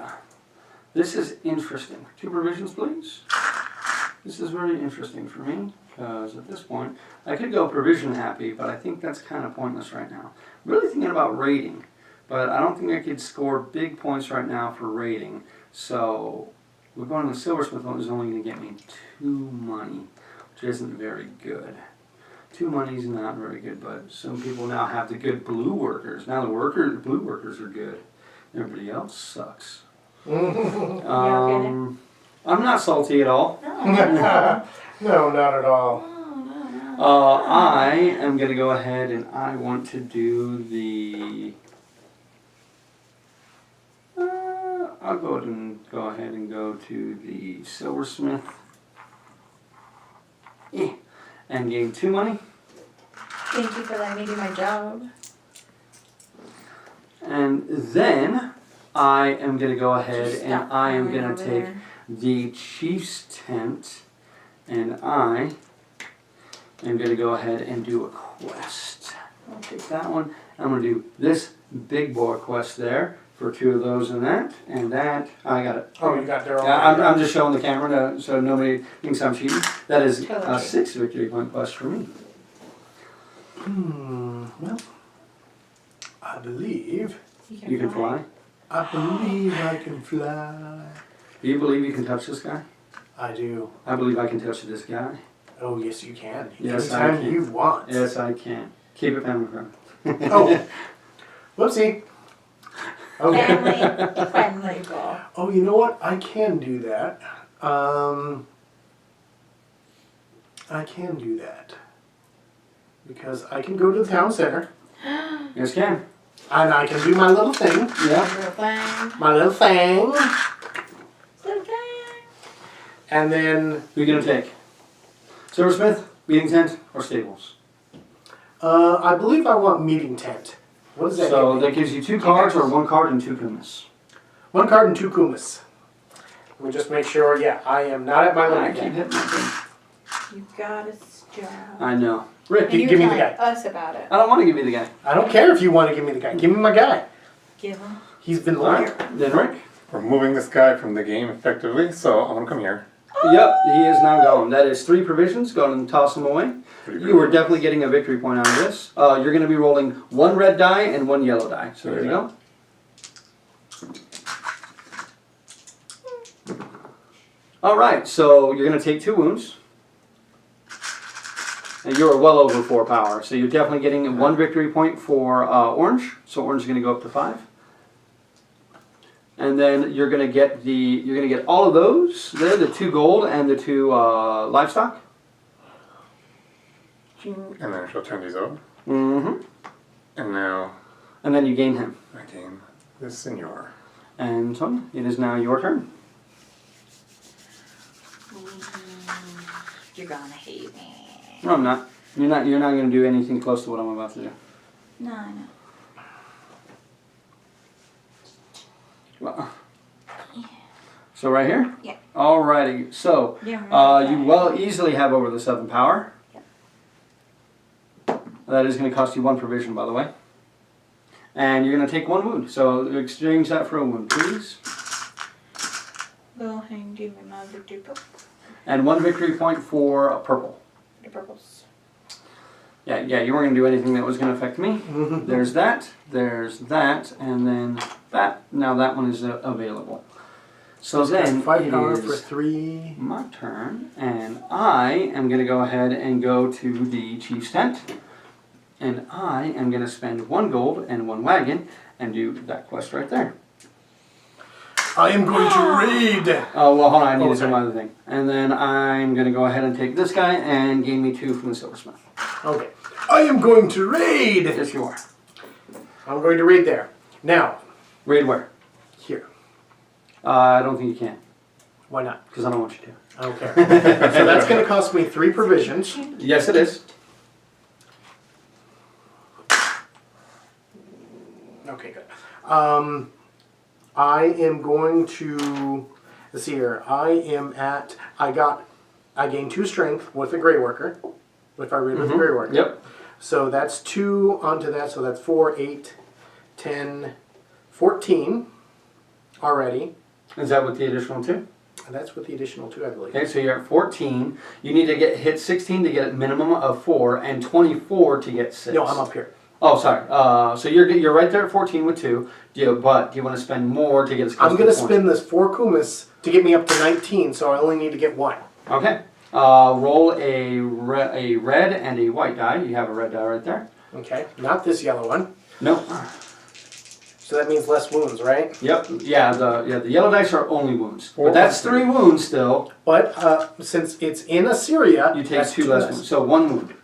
A: This is interesting. 2 provisions, please. This is very interesting for me, because at this point, I could go provision happy, but I think that's kind of pointless right now. Really thinking about raiding, but I don't think I could score big points right now for raiding. So, we're going to the silversmith one is only going to get me 2 money, which isn't very good. 2 money is not very good, but some people now have the good blue workers. Now the blue workers are good. Everybody else sucks. I'm not salty at all.
C: No, not at all.
A: I am going to go ahead and I want to do the... I'll go ahead and go to the silversmith. Yeah. And gain 2 money.
B: Thank you for letting me do my job.
A: And then I am going to go ahead
B: Just
A: and
B: stop
A: I am
B: going
A: going to
B: over
A: take
B: there.
A: the chief's tent and I am going to go ahead and do a quest. I'll take that one. I'm going to do this big boy quest there for 2 of those and that. I got it.
C: Oh, you got there
A: Yeah,
C: already.
A: I'm just showing the camera so nobody thinks I'm cheating. That is a
B: Totally.
A: 6 victory point quest for me.
C: Well, I believe
A: You can fly.
C: I can fly.
A: Do you believe you can touch this guy?
C: I do.
A: I believe I can touch this guy.
C: Oh, yes, you can.
A: Yes, I
C: Anytime
A: can.
C: you want.
A: Yes, I can. Keep it family friendly.
C: Oh, whoopsie. Okay.
B: Family friendly goal.
C: Oh, you know what? I can do that. I can do that. Because I can go to the town center,
A: Yes, can.
C: and I can do my little thing.
A: Yeah.
B: Little thing.
C: My little thing.
B: Little thing.
C: And then,
A: Who are you gonna take? Silversmith, meeting tent, or stables?
C: I believe I want meeting tent. What does that
A: So
C: give me?
A: that gives you 2 cards or 1 card and 2 kumas.
C: 1 card and 2 kumas. Let me just make sure, yeah, I am not at my
A: I
C: limit
A: keep
C: yet.
A: hitting my thing.
B: You got us, job.
A: I know.
C: Rick,
B: And you
C: give
B: were
C: me the
B: telling
C: guy.
B: us about it.
A: I don't want to give you the guy.
C: I don't care if you want to give me the guy. Give me my guy.
B: Give him.
C: He's been
A: All
C: loyal.
A: right. Then Rick.
E: We're moving this guy from the game effectively, so I'm gonna come here.
A: Yep, he is now gone. That is 3 provisions. Go ahead and toss them away. You are definitely getting a victory point out of this. You're going to be rolling 1 red die and 1 yellow die. So there you go. All right, so you're going to take 2 wounds. And you are well over 4 power. So you're definitely getting 1 victory point for orange. So orange is going to go up to 5. And then you're going to get all of those. There, the 2 gold and the 2 livestock.
E: And then she'll turn these over.
A: Mm-hmm.
E: And now
A: And then you gain him.
E: I gain this senor.
A: And Sonia, it is now your turn.
B: You're gonna hate me.
A: No, I'm not. You're not going to do anything close to what I'm about to do.
B: No, I know.
A: Well, so right here?
B: Yeah.
A: Alrighty. So,
B: Yeah,
A: you well easily have over the 7 power.
B: Yep.
A: That is going to cost you 1 provision, by the way. And you're going to take 1 wound. So exchange that for a wound, please.
B: Go ahead and do my victory poke.
A: And 1 victory point for a purple.
B: The purples.
A: Yeah, you weren't going to do anything that was going to affect me.
C: Mhm.
A: There's that, and then that. Now that one is available. So then
C: 5
A: it
C: power
A: is
C: for 3.
A: my turn, and I am going to go ahead and go to the chief's tent, and I am going to spend 1 gold and 1 wagon and do that quest right there.
C: I am going to raid.
A: Oh, well, hold on, I need to do
C: sorry.
A: my other thing. And then I'm going to go ahead and take this guy and gain me 2 from the silversmith.
C: Okay. I am going to raid.
A: Yes, you are.
C: I'm going to raid there. Now,
A: Raid where?
C: here.
A: I don't think you can,
C: Why not?
A: because I don't want you to.
C: I don't care. So that's going to cost me 3 provisions.
A: Yes, it is.
C: Okay, good. I am going to, let's see here. I gain 2 strength with the Grey Worker. If I raid with the Grey Worker.
A: Yep.
C: So that's 2 onto that. So that's 4, 8, 10, 14 already.
A: Is that with the additional 2?
C: And that's with the additional 2, I believe.
A: Okay, so you're at 14. You need to hit 16 to get a minimum of 4, and 24 to get 6.
C: No, I'm up here.
A: Oh, sorry. So you're right there at 14 with 2. But do you want to spend more to get as close
C: I'm
A: to
C: going to
A: 20?
C: spend this 4 kumas to get me up to 19, so I only need to get 1.
A: Okay. Roll a red and a white die. You have a red die right there.
C: Okay, not this yellow one.
A: Nope.
C: So that means less wounds, right?
A: Yep. Yeah. The yellow dice are only wounds,
C: 4
A: but that's
C: plus
A: 3 wounds still.
C: But since it's in Assyria,
A: You take
C: that's
A: 2 less wounds, so 1 wound.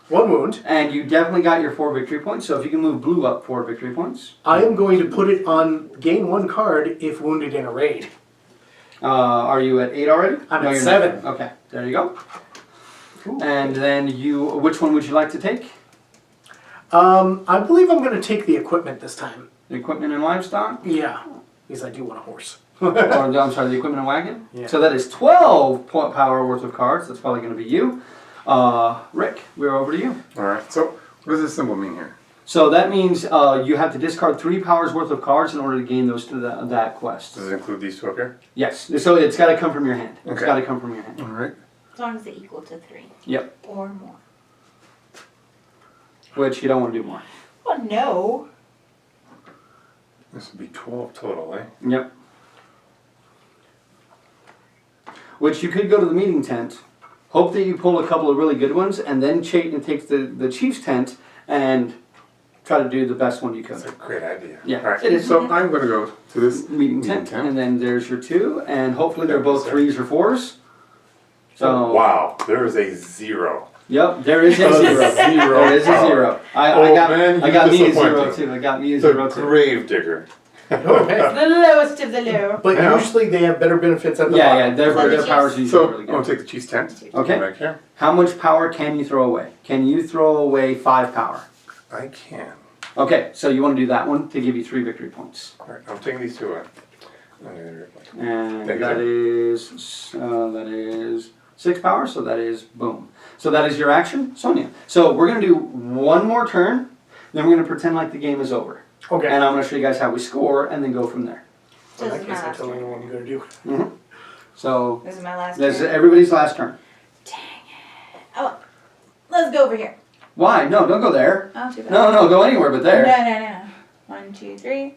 C: 1 wound.
A: And you definitely got your 4 victory points. So if you can move blue up 4 victory points.
C: I am going to put it on gain 1 card if wounded in a raid.
A: Are you at 8 already?
C: I'm
A: No,
C: at
A: you're
C: 7.
A: not. Okay, there you go.
C: Ooh.
A: And then which one would you like to take?
C: I believe I'm going to take the equipment this time.
A: The equipment and livestock?
C: Yeah, because I do want a horse.
A: Or, I'm sorry, the equipment and wagon?
C: Yeah.
A: So that is 12 point power worth of cards. That's probably going to be you. Rick, we're over to you.
E: Alright, so what does this symbol mean here?
A: So that means you have to discard 3 powers worth of cards in order to gain those to that quest.
E: Does it include these two up here?
A: Yes. So it's got to come from your hand. It's
E: Okay.
A: got to come from your hand.
E: Alright.
B: As long as they equal to 3.
A: Yep.
B: Or more.
A: Which you don't want to do more.
B: Oh no.
E: This would be 12 total, eh?
A: Yep. Which you could go to the meeting tent, hope that you pull a couple of really good ones, and then take the chief's tent and try to do the best one you could.
E: That's a great idea.
A: Yeah,
E: Alright,
A: it is.
E: so I'm going to go to this
A: Meeting tent, and then there's your 2, and hopefully they're
E: Yeah,
A: both
E: sir.
A: 3s or 4s. So
E: Wow, there is a 0.
A: Yep, there is a 0. There is a 0. I
E: Oh,
A: got
E: man,
A: I got
E: you're
A: me a 0
E: disappointing.
A: too. I got me a
E: The
A: 0 too.
E: grave digger.
C: Okay.
B: The lowest of the low.
C: But
E: Yeah.
C: usually they have better benefits at the
A: Yeah,
C: bottom.
A: yeah, their
B: So the
A: powers are
B: chiefs-
A: usually
E: So
A: really
E: I'm going
A: good.
E: to take the chief's tent.
A: Okay.
E: Back here.
A: How much power can you throw away? Can you throw away 5 power?
E: I can.
A: Okay, so you want to do that one to give you 3 victory points.
E: Alright, I'm taking these two away.
A: And
E: Thank you,
A: that is 6 power, so that is boom. So that is your action, Sonia. So we're going to do one more turn, then we're going to pretend like the game is over.
C: Okay.
A: And I'm going to show you guys how we score, and then go from there.
C: In
B: This
C: that
B: is
C: case,
B: my
C: I
B: last
C: totally know
B: turn.
C: what I'm going to do.
A: So
B: This is my last
A: that's
B: turn.
A: everybody's last turn.
B: Oh, let's go over here.
A: Why? No, don't go there.
B: Oh, too bad.
A: No, go anywhere but there.
B: No. 1, 2, 3.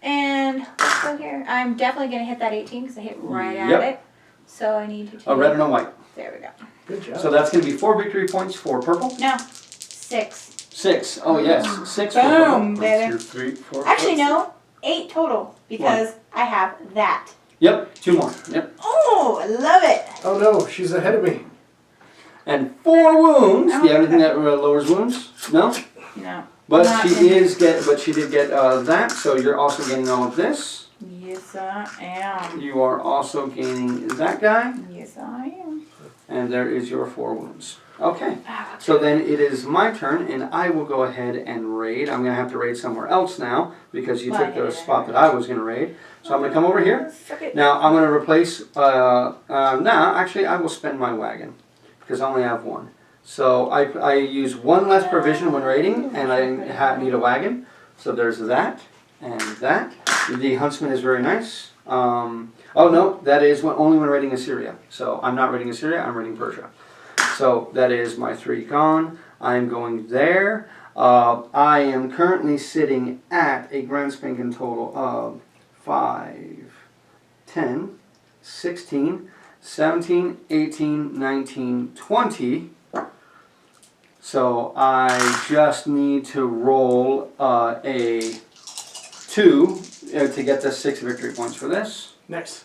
B: And let's go here. I'm definitely going to hit that 18 because I hit right
A: Yep.
B: at it. So I need to take...
A: A red and a white.
B: There we go.
C: Good job.
A: So that's going to be 4 victory points for purple.
B: No. 6.
A: 6. Oh, yes. 6 for purple.
B: Boom,
E: 1,
B: baby.
E: 2, 3, 4.
B: Actually, no. 8 total because I have that.
A: Yep, 2 more. Yep.
B: Oh, I love it.
C: Oh no, she's ahead of me.
A: And 4 wounds.
B: Oh,
A: Do you have anything that lowers wounds? No?
B: No.
A: But
B: Not
A: she
B: in-
A: did get that, so you're also getting all of this.
B: Yes, I am.
A: You are also gaining that guy,
B: Yes, I am.
A: and there is your 4 wounds. Okay, so then it is my turn, and I will go ahead and raid. I'm going to have to raid somewhere else now, because you took the spot that I was going to raid. So I'm going to come over here.
B: Suck it.
A: Now I'm going to replace, actually I will spend my wagon, because I only have 1. So I use 1 less provision when raiding, and I need a wagon. So there's that, and that. The huntsman is very nice. Oh no, that is only when raiding Assyria. So I'm not raiding Assyria, I'm raiding Persia. So that is my 3 gone. I'm going there. I am currently sitting at a grand spanking total of 5, 10, 16, 17, 18, 19, 20. So I just need to roll a 2 to get the 6 victory points for this.
C: Nice.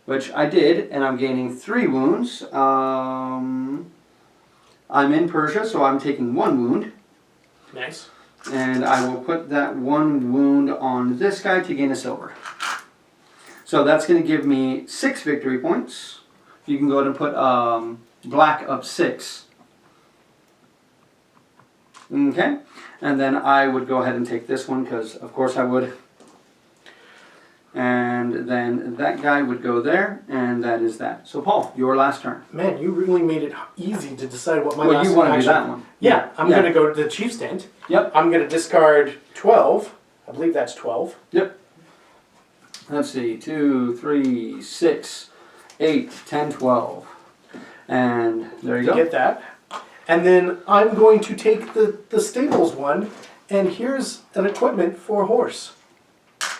A: Which I did, and I'm gaining 3 wounds. I'm in Persia, so I'm taking 1 wound.
C: Nice.
A: And I will put that 1 wound on this guy to gain a silver. So that's going to give me 6 victory points. You can go ahead and put black up 6. Okay, and then I would go ahead and take this one, because of course I would. And then that guy would go there, and that is that. So Paul, your last turn.
C: Man, you really made it easy to decide what my
A: Well,
C: last
A: you want to do
C: action-
A: that one.
C: Yeah, I'm
A: Yeah.
C: going to go to the chief's tent.
A: Yep.
C: I'm going to discard 12. I believe that's 12.
A: Yep. Let's see, 2, 3, 6, 8, 10, 12. And there you go.
C: Get that. And then I'm going to take the stables one, and here's an equipment for a horse.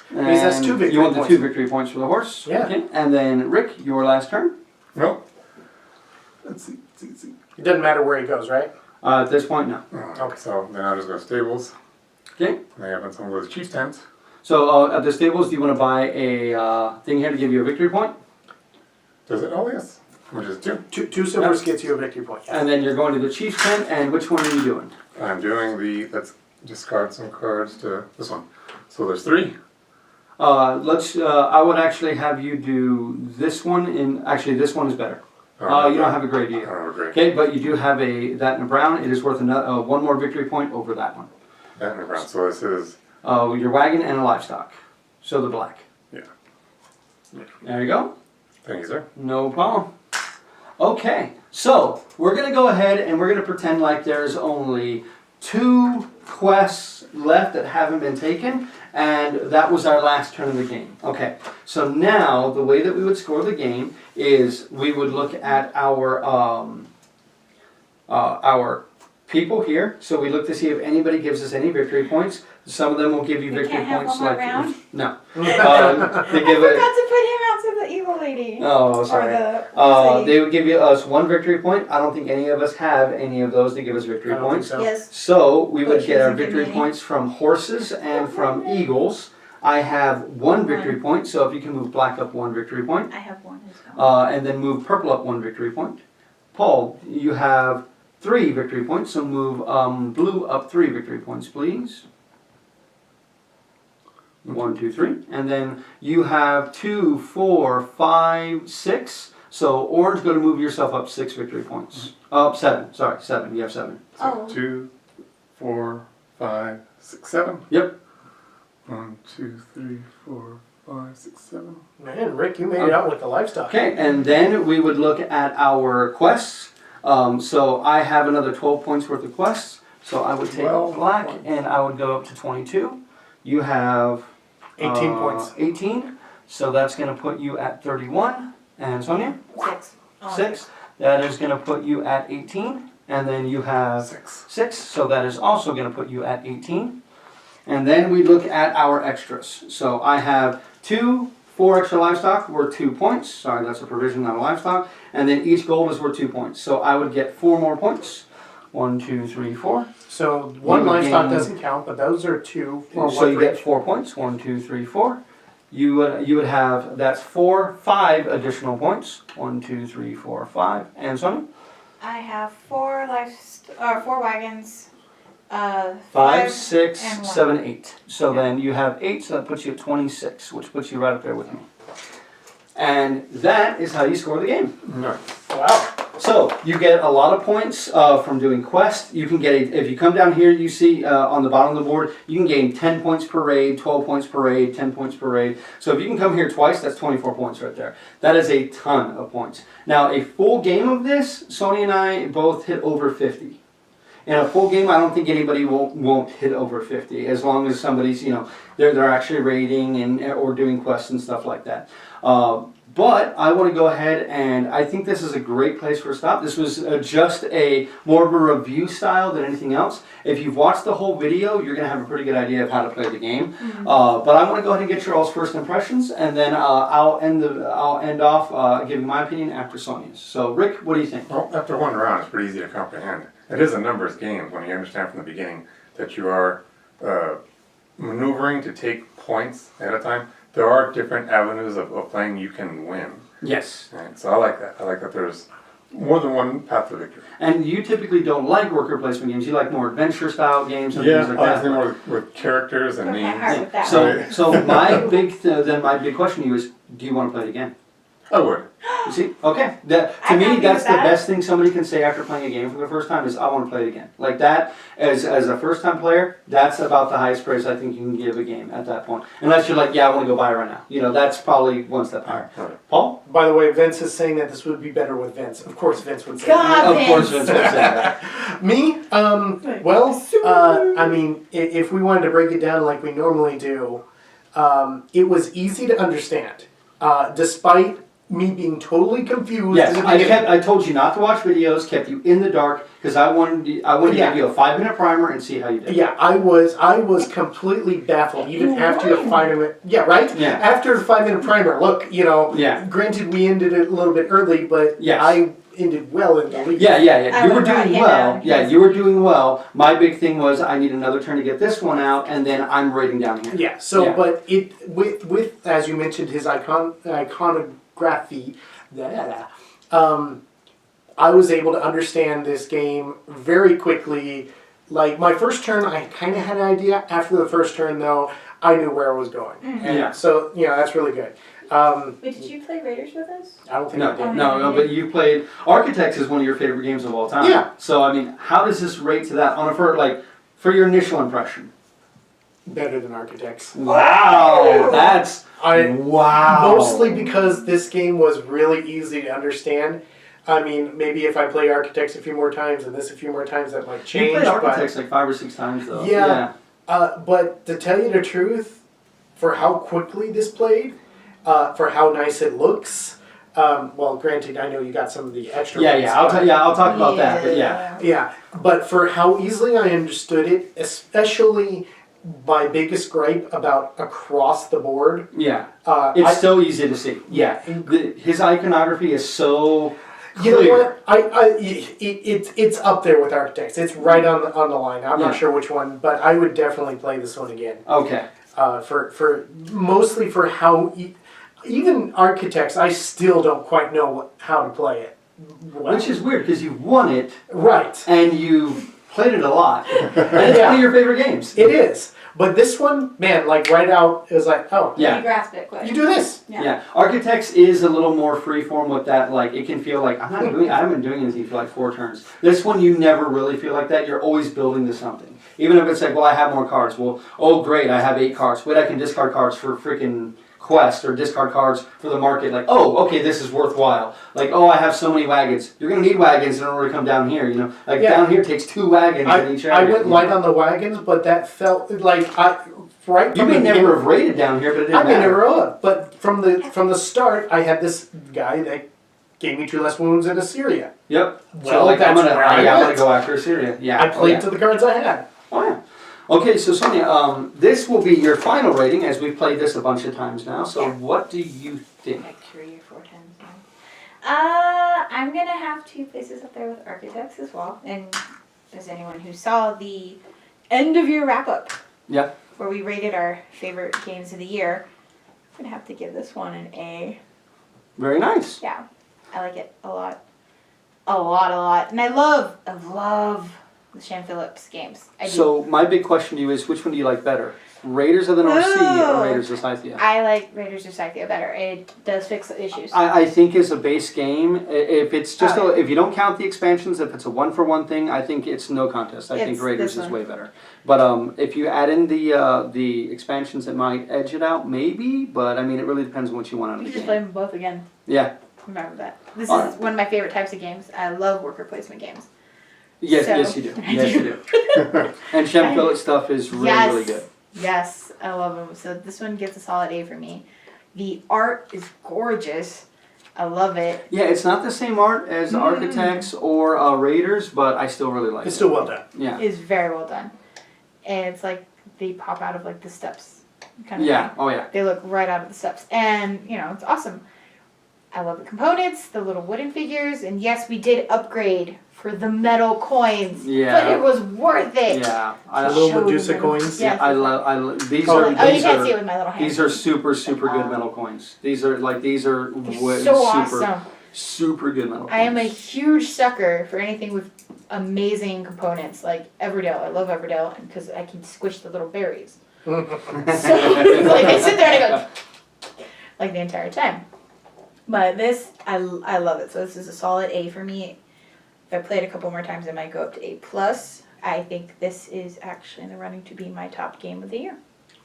C: Because that's 2
A: And
C: victory
A: you want the
C: points.
A: 2 victory points for the horse?
C: Yeah.
A: Okay. And then Rick, your last turn.
E: Nope. Let's see.
C: It doesn't matter where he goes, right?
A: At this point, no.
E: Okay. So then I'll just go stables.
A: Okay.
E: And I have someone go to chief's tent.
A: So at the stables, do you want to buy a thing here to give you a victory point?
E: Does it? Oh, yes. which is 2.
C: Two silvers gets you a victory point. Yeah.
A: And then you're going to the chief's tent, and which one are you doing?
E: I'm doing let's discard some cards to this one. So there's 3.
A: I would actually have you do this one, actually this one is better. You don't have a gray, do
E: I
A: you?
E: don't have a gray.
A: Okay, but you do have that in a brown. It is worth one more victory point over that one.
E: That in the ground. So this is,
A: Your wagon and a livestock. So the black.
E: yeah.
A: There you go.
E: Thank you, sir.
A: No problem. Okay, so we're going to go ahead and we're going to pretend like there's only 2 quests left that haven't been taken, and that was our last turn of the game. Okay, so now the way that we would score the game is we would look at our people here. So we look to see if anybody gives us any victory points. Some of them will give you
B: We
A: victory
B: can't have
A: points
B: one more
A: like
B: round?
A: no. They
B: I
A: give it.
B: forgot to put him out to the evil lady.
A: Oh, sorry.
B: Or the lady.
A: They would give us 1 victory point. I don't think any of us have any of those to give us victory
C: I don't think
A: points.
C: so.
B: Yes.
A: So we would
B: Which
A: get our
B: doesn't give
A: victory
B: me any.
A: points from horses and from eagles. I have 1 victory point, so if you can move black up 1 victory point,
B: I have one as well.
A: and then move purple up 1 victory point. Paul, you have 3 victory points, so move blue up 3 victory points, please. 1, 2, 3. And then you have 2, 4, 5, 6. So orange, going to move yourself up 6 victory points. Up 7. Sorry, 7. You have 7.
B: Oh.
E: 2, 4, 5, 6, 7.
A: Yep.
E: 1, 2, 3, 4, 5, 6, 7.
C: Man, Rick, you made it out with the livestock.
A: Okay, and then we would look at our quests. So I have another 12 points worth of quests. So I would take
E: 12
A: black
E: points.
A: and I would go up to 22. You have
C: 18 points.
A: 18. So that's going to put you at 31. And Sonia?
B: 6. Oh,
A: 6. That is going to put you at 18. And then you have
E: 6.
A: 6. So that is also going to put you at 18. And then we look at our extras. So I have 4 extra livestock worth 2 points. Sorry, that's a provision, not a livestock. And then each gold is worth 2 points. So I would get 4 more points. 1, 2, 3, 4.
C: So one
A: You would
C: livestock
A: gain-
C: doesn't count, but those are 2 for
A: So
C: one
A: you
C: for
A: get
C: each.
A: 4 points. 1, 2, 3, 4. You would have, that's 5 additional points. 1, 2, 3, 4, 5. And Sonia?
B: I have 4 4 wagons.
A: 5, 6,
B: and 1.
A: 7, 8. So
B: Yeah.
A: then you have 8, so that puts you at 26, which puts you right up there with me. And that is how you score the game.
E: Nice.
C: Wow.
A: So you get a lot of points from doing quests. You can get if you come down here, you see on the bottom of the board, you can gain 10 points per raid, 12 points per raid, 10 points per raid. So if you can come here twice, that's 24 points right there. That is a ton of points. Now a full game of this, Sony and I both hit over 50. In a full game, I don't think anybody won't hit over 50 as long as somebody's, they're actually raiding or doing quests and stuff like that. But I want to go ahead and I think this is a great place for a stop. This was just more of a review style than anything else. If you've watched the whole video, you're going to have a pretty good idea of how to play the game. But I want to go ahead and get your all's first impressions, and then I'll end off giving my opinion after Sonia's. So Rick, what do you think?
E: Well, after 1 round, it's pretty easy to comprehend. It is a numbers game when you understand from the beginning that you are maneuvering to take points at a time. There are different avenues of playing you can win.
A: Yes.
E: Right? So I like that. I like that there's more than one path to victory.
A: And you typically don't like worker placement games. You like more adventure style games and
E: Yeah,
A: things
E: I
A: like
E: like
A: that.
E: more with characters and
B: Broke my
E: names.
B: heart with that.
A: So my big question to you is, do you want to play it again?
E: I would.
A: You see? Okay. To
B: I'm
A: me,
B: happy
A: that's
B: with
A: the
B: that.
A: best thing somebody can say after playing a game for the first time is, I want to play it again. Like that, as a first time player, that's about the highest praise I think you can give a game at that point. Unless you're like, yeah, I want to go buy it right now. That's probably one step higher.
E: Right.
A: Paul?
C: By the way, Vince is saying that this would be better with Vince. Of course, Vince would say
B: God.
A: Of course,
B: Vince.
A: Vince would say that.
C: Me? I mean, if we wanted to break it down like we normally do, it was easy to understand, despite me being totally confused.
A: Yes,
C: in the beginning.
A: I told you not to watch videos, kept you in the dark, because I wanted to
C: Yeah.
A: give you a 5-minute primer and see how you did.
C: Yeah, I was completely baffled even
B: You
C: after the
B: won.
C: 5-minute. Yeah, right.
A: Yeah.
C: After the 5-minute primer, look,
A: Yeah.
C: Granted, we ended it a little bit early, but
A: Yes.
C: I ended well in the lead.
A: Yeah.
B: I
A: You were
B: would've brought
A: doing
B: him
A: well.
B: down.
A: Yeah, you were doing well. My big thing was I need another turn to get this one out, and then I'm raiding down here.
C: Yeah. So,
A: Yeah.
C: but it with as you mentioned his iconography, I was able to understand this game very quickly. Like, my first turn, I kind of had an idea. After the first turn, though, I knew where I was going. And
A: Yeah.
C: so, that's really good.
B: Wait, did you play Raiders with us?
C: I don't think I did.
A: No, but you played Architects is one of your favorite games of all time.
C: Yeah.
A: So I mean, how does this rate to that for your initial impression?
C: Better than Architects.
A: Wow, that's
C: I
A: wow.
C: Mostly because this game was really easy to understand. I mean, maybe if I play Architects a few more times and this a few more times, that might change.
A: You played Architects like 5 or 6 times though.
C: Yeah. But to tell you the truth, for how quickly this played, for how nice it looks. Well, granted, I know you got some of the extra. ones,
A: I'll talk about that. But yeah.
C: Yeah, but for how easily I understood it, especially my biggest gripe about across the board.
A: Yeah. It's so easy to see.
C: Yeah.
A: His iconography is so
C: You
A: clear.
C: know what? It's up there with Architects. It's right on the line. I'm not sure which one, but I would definitely play this one again.
A: Okay.
C: For mostly for how even Architects, I still don't quite know how to play it. Well.
A: Which is weird because you've won it
C: Right.
A: and you've played it a lot. And it's one of your favorite games.
C: It is. But this one, man, like right out, it was like, oh,
A: Yeah.
B: You grasp it quick.
C: you do this.
A: Yeah. Architects is a little more freeform with that. Like, it can feel like, I haven't been doing anything for like 4 turns. This one, you never really feel like that. You're always building to something. Even if it's like, well, I have more cards. Well, oh, great, I have 8 cards. Wait, I can discard cards for freaking quest or discard cards for the market. Like, oh, okay, this is worthwhile. Like, oh, I have so many wagons. You're going to need wagons in order to come down here, you know. Like, down here takes 2 wagons in each area.
C: I went light on the wagons, but that felt like right
A: You
C: from
A: may
C: the
A: never
C: beginning-
A: have rated down here, but it didn't
C: I may
A: matter.
C: never have, but from the start, I had this guy that gave me 2 less wounds in Assyria.
A: Yep.
C: Well,
A: So, like, I'm
C: that's
A: gonna,
C: where I
A: I'm gonna
C: went.
A: go after Assyria. Yeah.
C: I played
A: oh,
C: to the cards I had.
A: Oh, yeah. Okay, so Sonia, this will be your final rating as we've played this a bunch of times now. So, what do you think?
B: Like 3 or 4 times now. I'm gonna have to place this up there with Architects as well. And as anyone who saw the end of year wrap up,
A: Yeah.
B: where we rated our favorite games of the year, I'm gonna have to give this one an A.
A: Very nice.
B: Yeah, I like it a lot, a lot, and I love the Shan Phillips games. I do.
A: So, my big question to you is, which one do you like better? Raiders of the North Sea
B: Oh.
A: or Raiders of Scythia?
B: I like Raiders of Scythia better. It does fix the issues.
A: I think as a base game, if it's just
B: Oh.
A: if you don't count the expansions, if it's a 1-for-1 thing, I think it's no contest. I think
B: It's
A: Raiders
B: this
A: is
B: one.
A: way better. But if you add in the expansions, it might edge it out, maybe. But I mean, it really depends on what you want out
B: You
A: of
B: can
A: the
B: just play
A: game.
B: them both again.
A: Yeah.
B: Remember that. This
A: Alright.
B: is one of my favorite types of games. I love worker placement games.
A: Yes,
B: So,
A: yes, you do.
B: I
A: Yes,
B: do.
A: you do. And Shem Phillips stuff is really,
B: Yes.
A: really good.
B: Yes, I love them. So this one gets a solid A for me. The art is gorgeous. I love it.
A: Yeah, it's not the same art as Architects or Raiders, but I still really like
C: It's
A: it.
C: still well done.
A: Yeah.
B: It's very well done. And it's like they pop out of like the steps kind of
A: Yeah.
B: thing.
A: Oh, yeah.
B: They look right out of the steps. And, you know, it's awesome. I love the components, the little wooden figures, and yes, we did upgrade for the metal coins.
A: Yeah.
B: But it was worth it.
A: Yeah.
C: The little
B: Show
C: Medusa
B: them.
C: coins.
B: Yes.
A: I love. These
C: Oh,
A: are.
B: Oh, you
A: These
B: can't see it
A: are.
B: with my little hand.
A: These are super good metal coins. These are
B: They're
A: super
B: so awesome.
A: super good metal coins.
B: I am a huge sucker for anything with amazing components, like Everdell. I love Everdell because I can squish the little berries. So like I sit there and I go like the entire time. But this, I love it. So this is a solid A for me. If I play it a couple more times, I might go up to A+. I think this is actually in the running to be my top game of the year.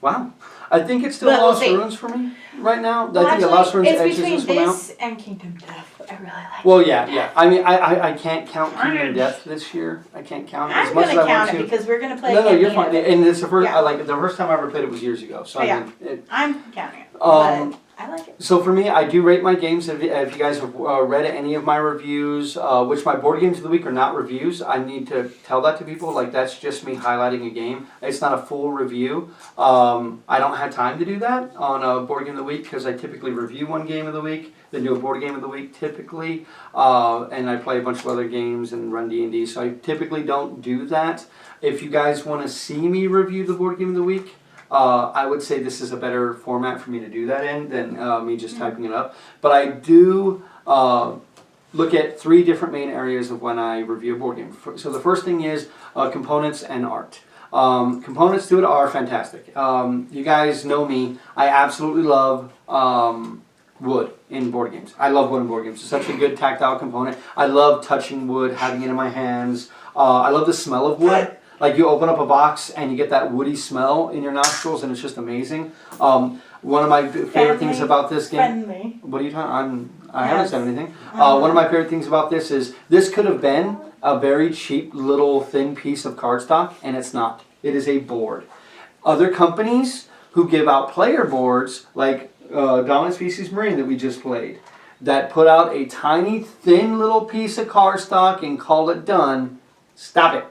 A: Wow. I think it's still
B: But we'll
A: Lost
B: see.
A: Ruins for me right now.
B: Well,
A: I think the Lost Ruins
B: it's
A: edges
B: between
A: this one out.
B: this and Kingdom Death. I really like
A: Well, yeah. I mean, I can't count
B: I'm
A: Kingdom
B: gonna-
A: Death this year. I can't count it
B: I'm
A: as much as
B: gonna
A: I want
B: count
A: to.
B: it because we're gonna play.
A: No,
B: a
A: you're
B: campaign
A: fine.
B: of it.
A: And it's the first.
B: Yeah.
A: I like the first time I ever played it was years ago. So I
B: Yeah.
A: mean, it,
B: I'm counting it,
A: Um,
B: but I like it.
A: So for me, I do rate my games. If you guys have read any of my reviews, which my board games of the week are not reviews, I need to tell that to people. Like, that's just me highlighting a game. It's not a full review. I don't have time to do that on a board game of the week because I typically review one game of the week, then do a board game of the week typically, and I play a bunch of other games and run D&D. So I typically don't do that. If you guys want to see me review the board game of the week, I would say this is a better format for me to do that in than me just typing it up. But I do look at 3 different main areas of when I review a board game. So the first thing is components and art. Components to it are fantastic. You guys know me. I absolutely love wood in board games. I love wood in board games. It's such a good tactile component. I love touching wood, having it in my hands. I love the smell of wood. Like you open up a box and you get that woody smell in your nostrils, and it's just amazing. One of my favorite things about this game.
B: Friendly.
A: What are you talking? I haven't said anything. One of my favorite things about this is this could have been a very cheap little thin piece of cardstock, and it's not. It is a board. Other companies who give out player boards, like Dominant Species Marine that we just played, that put out a tiny thin little piece of cardstock and call it done. Stop it.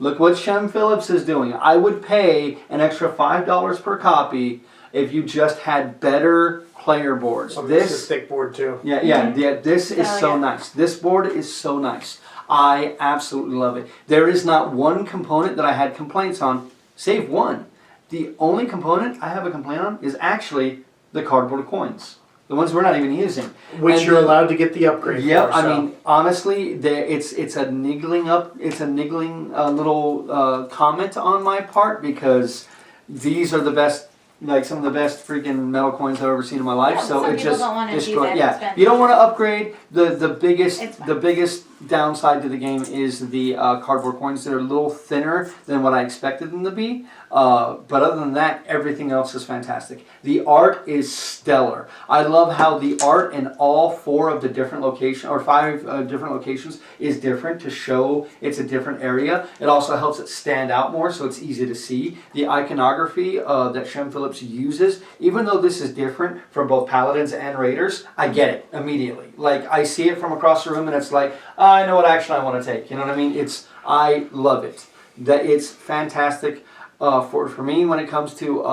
A: Look what Shem Phillips is doing. I would pay an extra $5 per copy if you just had better player boards.
C: Oh, this is a thick board too.
A: Yeah. This is so nice. This board is so nice. I absolutely love it. There is not one component that I had complaints on, save one. The only component I have a complaint on is actually the cardboard coins. The ones we're not even using.
C: Which
A: And
C: you're allowed to get the upgrade
A: Yep,
C: for.
A: I mean, honestly, it's a niggling little comment on my part, because these are the best, like some of the best freaking metal coins I've ever seen in my life.
B: Yeah,
A: so
B: some
A: it
B: people
A: just
B: don't wanna be
A: destroys.
B: that
A: Yeah,
B: expensive.
A: you don't want to upgrade. The
B: It's fine.
A: biggest downside to the game is the cardboard coins. They're a little thinner than what I expected them to be. But other than that, everything else is fantastic. The art is stellar. I love how the art in all 4 of the different locations, or 5 different locations, is different to show it's a different area. It also helps it stand out more, so it's easy to see. The iconography that Shem Phillips uses, even though this is different from both Paladins and Raiders, I get it immediately. Like, I see it from across the room, and it's like, I know what action I want to take. You know what I mean? I love it. That it's fantastic. For me, when it comes to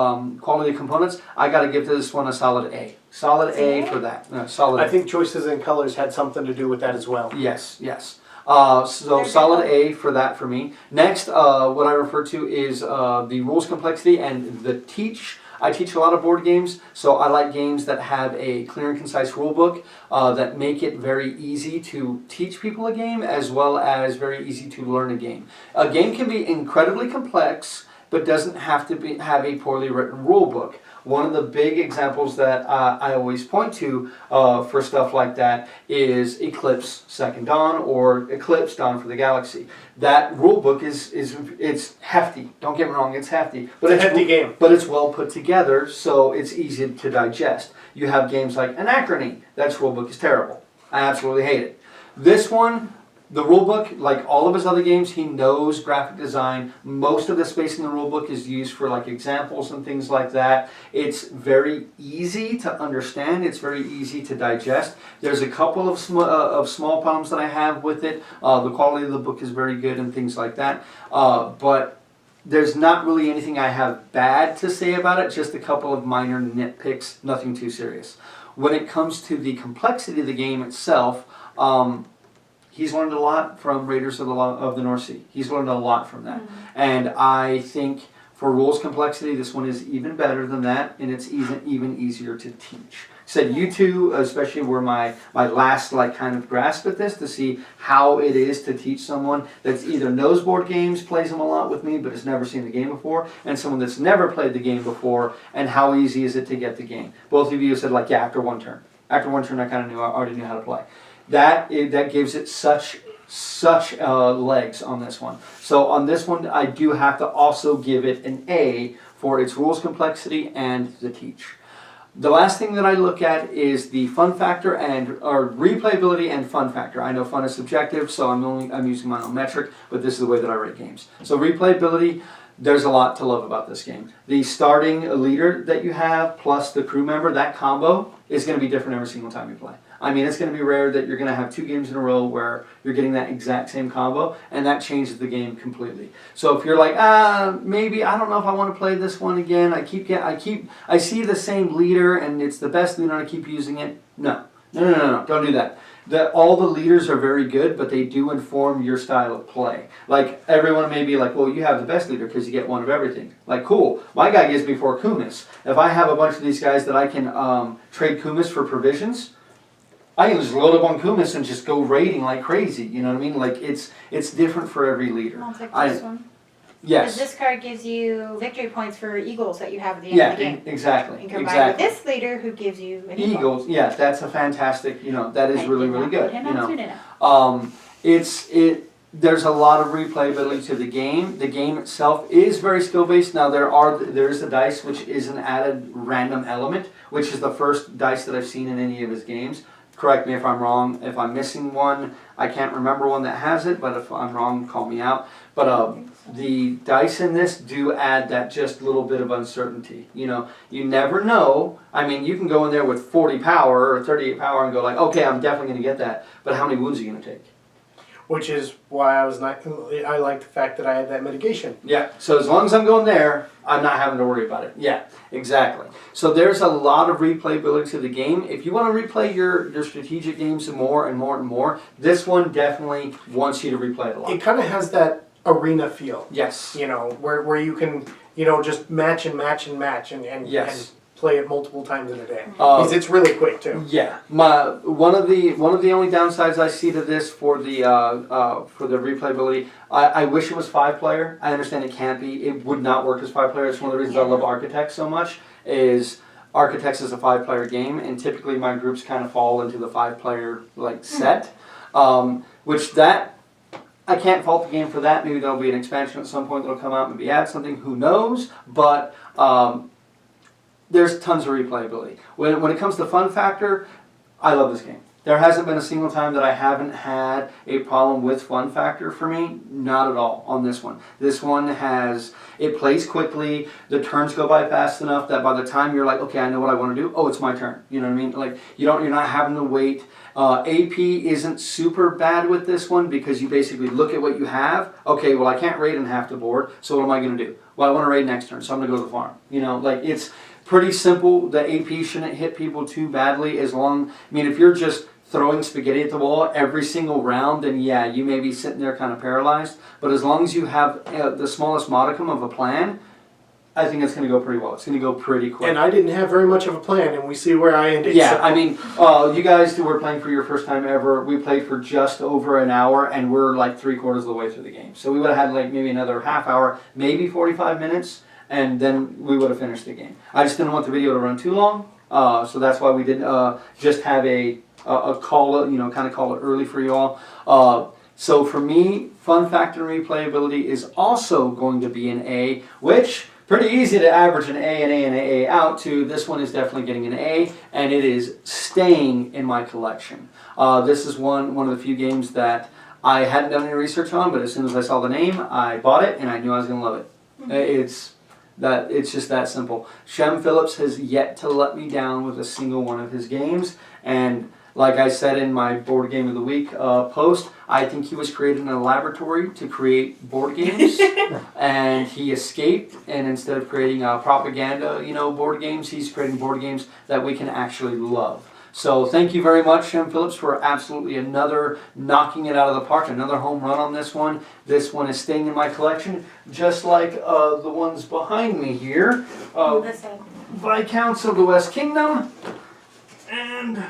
A: quality of components, I got to give this one a solid A. Solid A for that. Solid.
C: I think choices in colors had something to do with that as well.
A: Yes. So solid A for that for me. Next, what I refer to is the rules complexity and the teach. I teach a lot of board games, so I like games that have a clear and concise rule book that make it very easy to teach people a game, as well as very easy to learn a game. A game can be incredibly complex, but doesn't have to have a poorly written rule book. One of the big examples that I always point to for stuff like that is Eclipse Second Dawn, or Eclipse Dawn for the Galaxy. That rule book it's hefty. Don't get me wrong, it's hefty, but
C: It's a hefty game.
A: But it's well put together, so it's easy to digest. You have games like Anachrony. That rule book is terrible. I absolutely hate it. This one, the rulebook, like all of his other games, he knows graphic design. Most of the space in the rulebook is used for like examples and things like that. It's very easy to understand. It's very easy to digest. There's a couple of small problems that I have with it. The quality of the book is very good and things like that. But there's not really anything I have bad to say about it. Just a couple of minor nitpicks. Nothing too serious. When it comes to the complexity of the game itself, he's learned a lot from Raiders of the North Sea. He's learned a lot from that. And I think for rules complexity, this one is even better than that, and it's even easier to teach. Said you two, especially, were my last kind of grasp at this, to see how it is to teach someone that's either knows board games, plays them a lot with me, but has never seen the game before, and someone that's never played the game before, and how easy is it to get the game. Both of you said, yeah, after one turn. After one turn, I already knew how to play. That gives it such legs on this one. So on this one, I do have to also give it an A for its rules complexity and the teach. The last thing that I look at is the fun factor or replayability and fun factor. I know fun is subjective, so I'm using my own metric, but this is the way that I rate games. So replayability, there's a lot to love about this game. The starting leader that you have plus the crew member, that combo is going to be different every single time you play. I mean, it's going to be rare that you're going to have 2 games in a row where you're getting that exact same combo, and that changes the game completely. So if you're like, maybe I don't know if I want to play this one again. I see the same leader, and it's the best leader, and I keep using it. No, don't do that. All the leaders are very good, but they do inform your style of play. Like, everyone may be like, well, you have the best leader because you get one of everything. Like, cool. My guy gives me 4 kumis. If I have a bunch of these guys that I can trade kumis for provisions, I can just load up on Kumis and just go raiding like crazy. You know what I mean? Like it's different for every leader.
B: I'll take
A: I-
B: this one.
A: Yes.
B: Because this card gives you victory points for eagles that you have at the end
A: Yeah,
B: of the game.
A: exactly.
B: And combined
A: Exactly.
B: with this leader who gives you an eagle.
A: Eagles, yeah, that's a fantastic. That is
B: I
A: really
B: did
A: really
B: not
A: good.
B: put him
A: You
B: on
A: know.
B: soon enough.
A: There's a lot of replayability to the game. The game itself is very skill based. Now there's the dice, which is an added random element, which is the first dice that I've seen in any of his games. Correct me if I'm wrong. If I'm missing one, I can't remember one that has it. But if I'm wrong, call me out. But the dice in this do add that just little bit of uncertainty. You never know. I mean, you can go in there with 40 power or 38 power and go like, okay, I'm definitely going to get that. But how many wounds are you going to take?
C: Which is why I like the fact that I had that mitigation.
A: Yeah, so as long as I'm going there, I'm not having to worry about it. Yeah, exactly. So there's a lot of replayability to the game. If you want to replay your strategic games more and more and more, this one definitely wants you to replay it a lot.
C: It kind of has that arena feel.
A: Yes.
C: Where you can, just match and
A: Yes.
C: play it multiple times in a day.
A: Uh,
C: Because it's really quick too.
A: Yeah, one of the only downsides I see to this for the replayability, I wish it was 5-player. I understand it can't be. It would not work as 5-player. It's one of the reasons I love Architects so much. Is Architects is a 5-player game, and typically my groups kind of fall into the 5-player set, which that. I can't fault the game for that. Maybe there'll be an expansion at some point that'll come out, maybe add something. Who knows? But there's tons of replayability. When it comes to fun factor, I love this game. There hasn't been a single time that I haven't had a problem with fun factor for me. Not at all on this one. This one it plays quickly. The turns go by fast enough that by the time you're like, okay, I know what I want to do. Oh, it's my turn. You know what I mean? Like you're not having to wait. AP isn't super bad with this one because you basically look at what you have. Okay, well I can't raid in half the board, so what am I going to do? Well, I want to raid next turn, so I'm going to go to the farm. It's pretty simple. The AP shouldn't hit people too badly if you're just throwing spaghetti at the wall every single round, then yeah, you may be sitting there kind of paralyzed. But as long as you have the smallest modicum of a plan, I think it's going to go pretty well. It's going to go pretty quick.
C: And I didn't have very much of a plan, and we see where I ended.
A: Yeah,
C: so.
A: I mean, you guys who were playing for your first time ever, we played for just over an hour, and we're like 3/4 of the way through the game. So we would have had like maybe another half hour, maybe 45 minutes, and then we would have finished the game. I just didn't want the video to run too long, so that's why we didn't just have a call it, kind of call it early for you all. So for me, fun factor and replayability is also going to be an A, which pretty easy to average an A and A and A out to. This one is definitely getting an A, and it is staying in my collection. This is one of the few games that I hadn't done any research on, but as soon as I saw the name, I bought it, and I knew I was going to love it. It's just that simple. Shem Phillips has yet to let me down with a single one of his games, and like I said in my Board Game of the Week post, I think he was created in a laboratory to create board games, and he escaped, and instead of creating propaganda, board games, he's creating board games that we can actually love. So thank you very much, Shem Phillips, for absolutely another knocking it out of the park, another home run on this one. This one is staying in my collection, just like the ones behind me here. Viscounts of the West Kingdom, and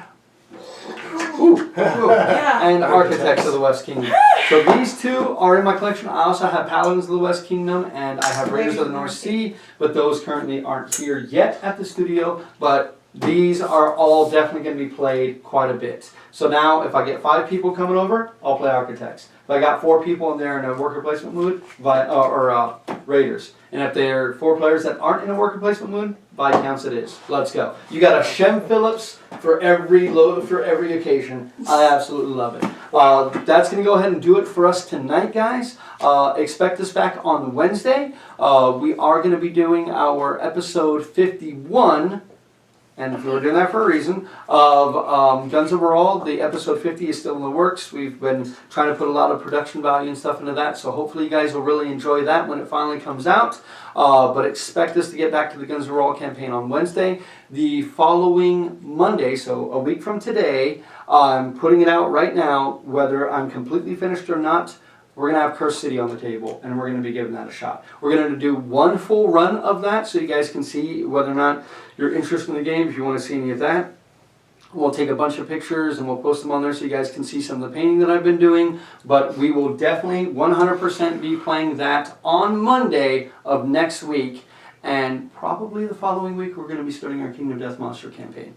A: and Architects of the West Kingdom. So these two are in my collection. I also have Paladins of the West Kingdom, and I have Raiders of the North Sea, but those currently aren't here yet at the studio, but these are all definitely going to be played quite a bit. So now, if I get 5 people coming over, I'll play Architects. If I got 4 people and they're in a worker placement mood, Raiders. And if they're 4 players that aren't in a worker placement mood, Viscounts it is. Let's go. You got a Shem Phillips for every occasion. I absolutely love it. That's going to go ahead and do it for us tonight, guys. Expect us back on Wednesday. We are going to be doing our episode 51. And we're doing that for a reason, of Guns Overall. The episode 50 is still in the works. We've been trying to put a lot of production value and stuff into that, so hopefully you guys will really enjoy that when it finally comes out. But expect us to get back to the Guns Overall campaign on Wednesday. The following Monday, so a week from today, I'm putting it out right now, whether I'm completely finished or not. We're going to have Curse City on the table, and we're going to be giving that a shot. We're going to do one full run of that so you guys can see whether or not you're interested in the game, if you want to see any of that. We'll take a bunch of pictures and we'll post them on there so you guys can see some of the painting that I've been doing. But we will definitely 100% be playing that on Monday of next week. And probably the following week we're going to be starting our Kingdom Death Monster campaign.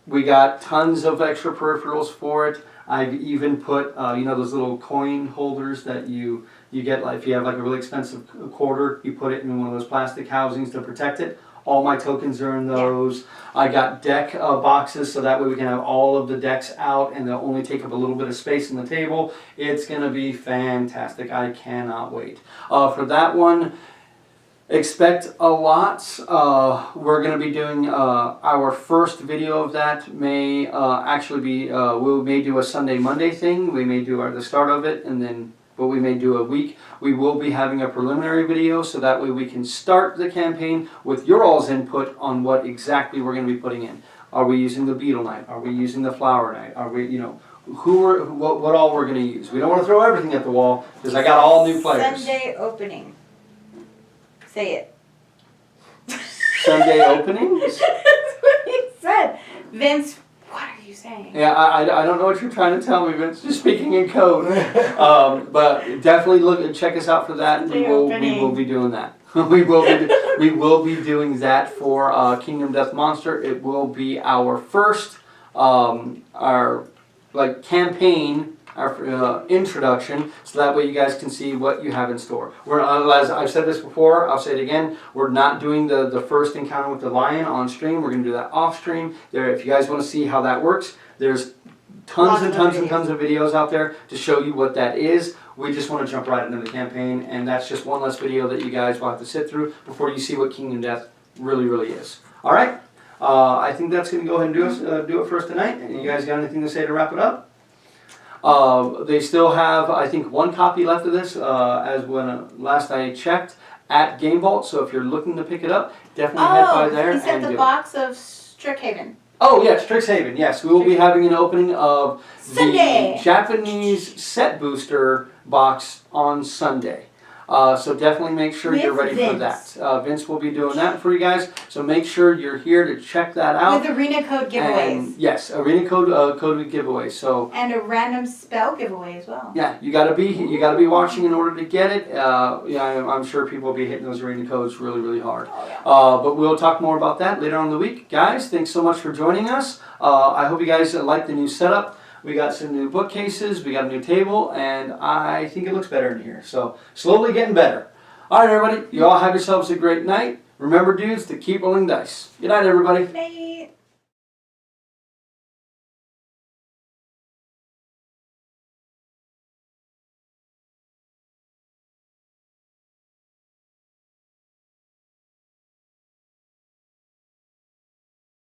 A: We got tons of extra peripherals for it. I've even put, those little coin holders that you get, like if you have like a really expensive quarter, you put it in one of those plastic housings to protect it. All my tokens are in those. I got deck boxes so that way we can have all of the decks out and they'll only take up a little bit of space on the table. It's going to be fantastic. I cannot wait. For that one, expect a lot. We're going to be doing our first video of that may actually be, we may do a Sunday, Monday thing. We may do the start of it and then but we may do a week. We will be having a preliminary video so that way we can start the campaign with your all's input on what exactly we're going to be putting in. Are we using the Beetle Knight? Are we using the Flower Knight? Are we, what all we're going to use? We don't want to throw everything at the wall because I got all new players.
F: Sunday opening. Say it.
A: Sunday openings?
F: That's what he said. Vince, what are you saying?
A: Yeah, I don't know what you're trying to tell me, but it's just speaking in code. But definitely check us out for that. We will be doing that. we will be doing that for Kingdom Death Monster. It will be our first campaign, our introduction, so that way you guys can see what you have in store. As I've said this before, I'll say it again, we're not doing the first encounter with the lion on stream. We're going to do that off stream. If you guys want to see how that works, there's tons and tons of videos out there to show you what that is. We just want to jump right into the campaign, and that's just one less video that you guys will have to sit through before you see what Kingdom Death really is. All right, I think that's going to go ahead and do it for us tonight. And you guys got anything to say to wrap it up? They still have, I think, one copy left of this, as when last I checked at Game Vault. So if you're looking to pick it up, definitely head by there.
F: He sent the box of Strixhaven.
A: Oh yes, Strixhaven. Yes, we will be having an opening of
F: Sunday.
A: The Japanese set booster box on Sunday. So definitely make sure you're ready for that. Vince will be doing that for you guys. So make sure you're here to check that out.
F: With arena code giveaways.
A: And, yes, arena code giveaway. So
F: and a random spell giveaway as well.
A: yeah, you gotta be watching in order to get it. I'm sure people will be hitting those arena codes really hard.
F: Oh, yeah.
A: But we'll talk more about that later on in the week, guys. Thanks so much for joining us. I hope you guys like the new setup. We got some new bookcases, we got a new table, and I think it looks better in here. So, slowly getting better. All right, everybody. You all have yourselves a great night. Remember, dudes, to keep rolling dice. Good night, everybody.
F: Bye.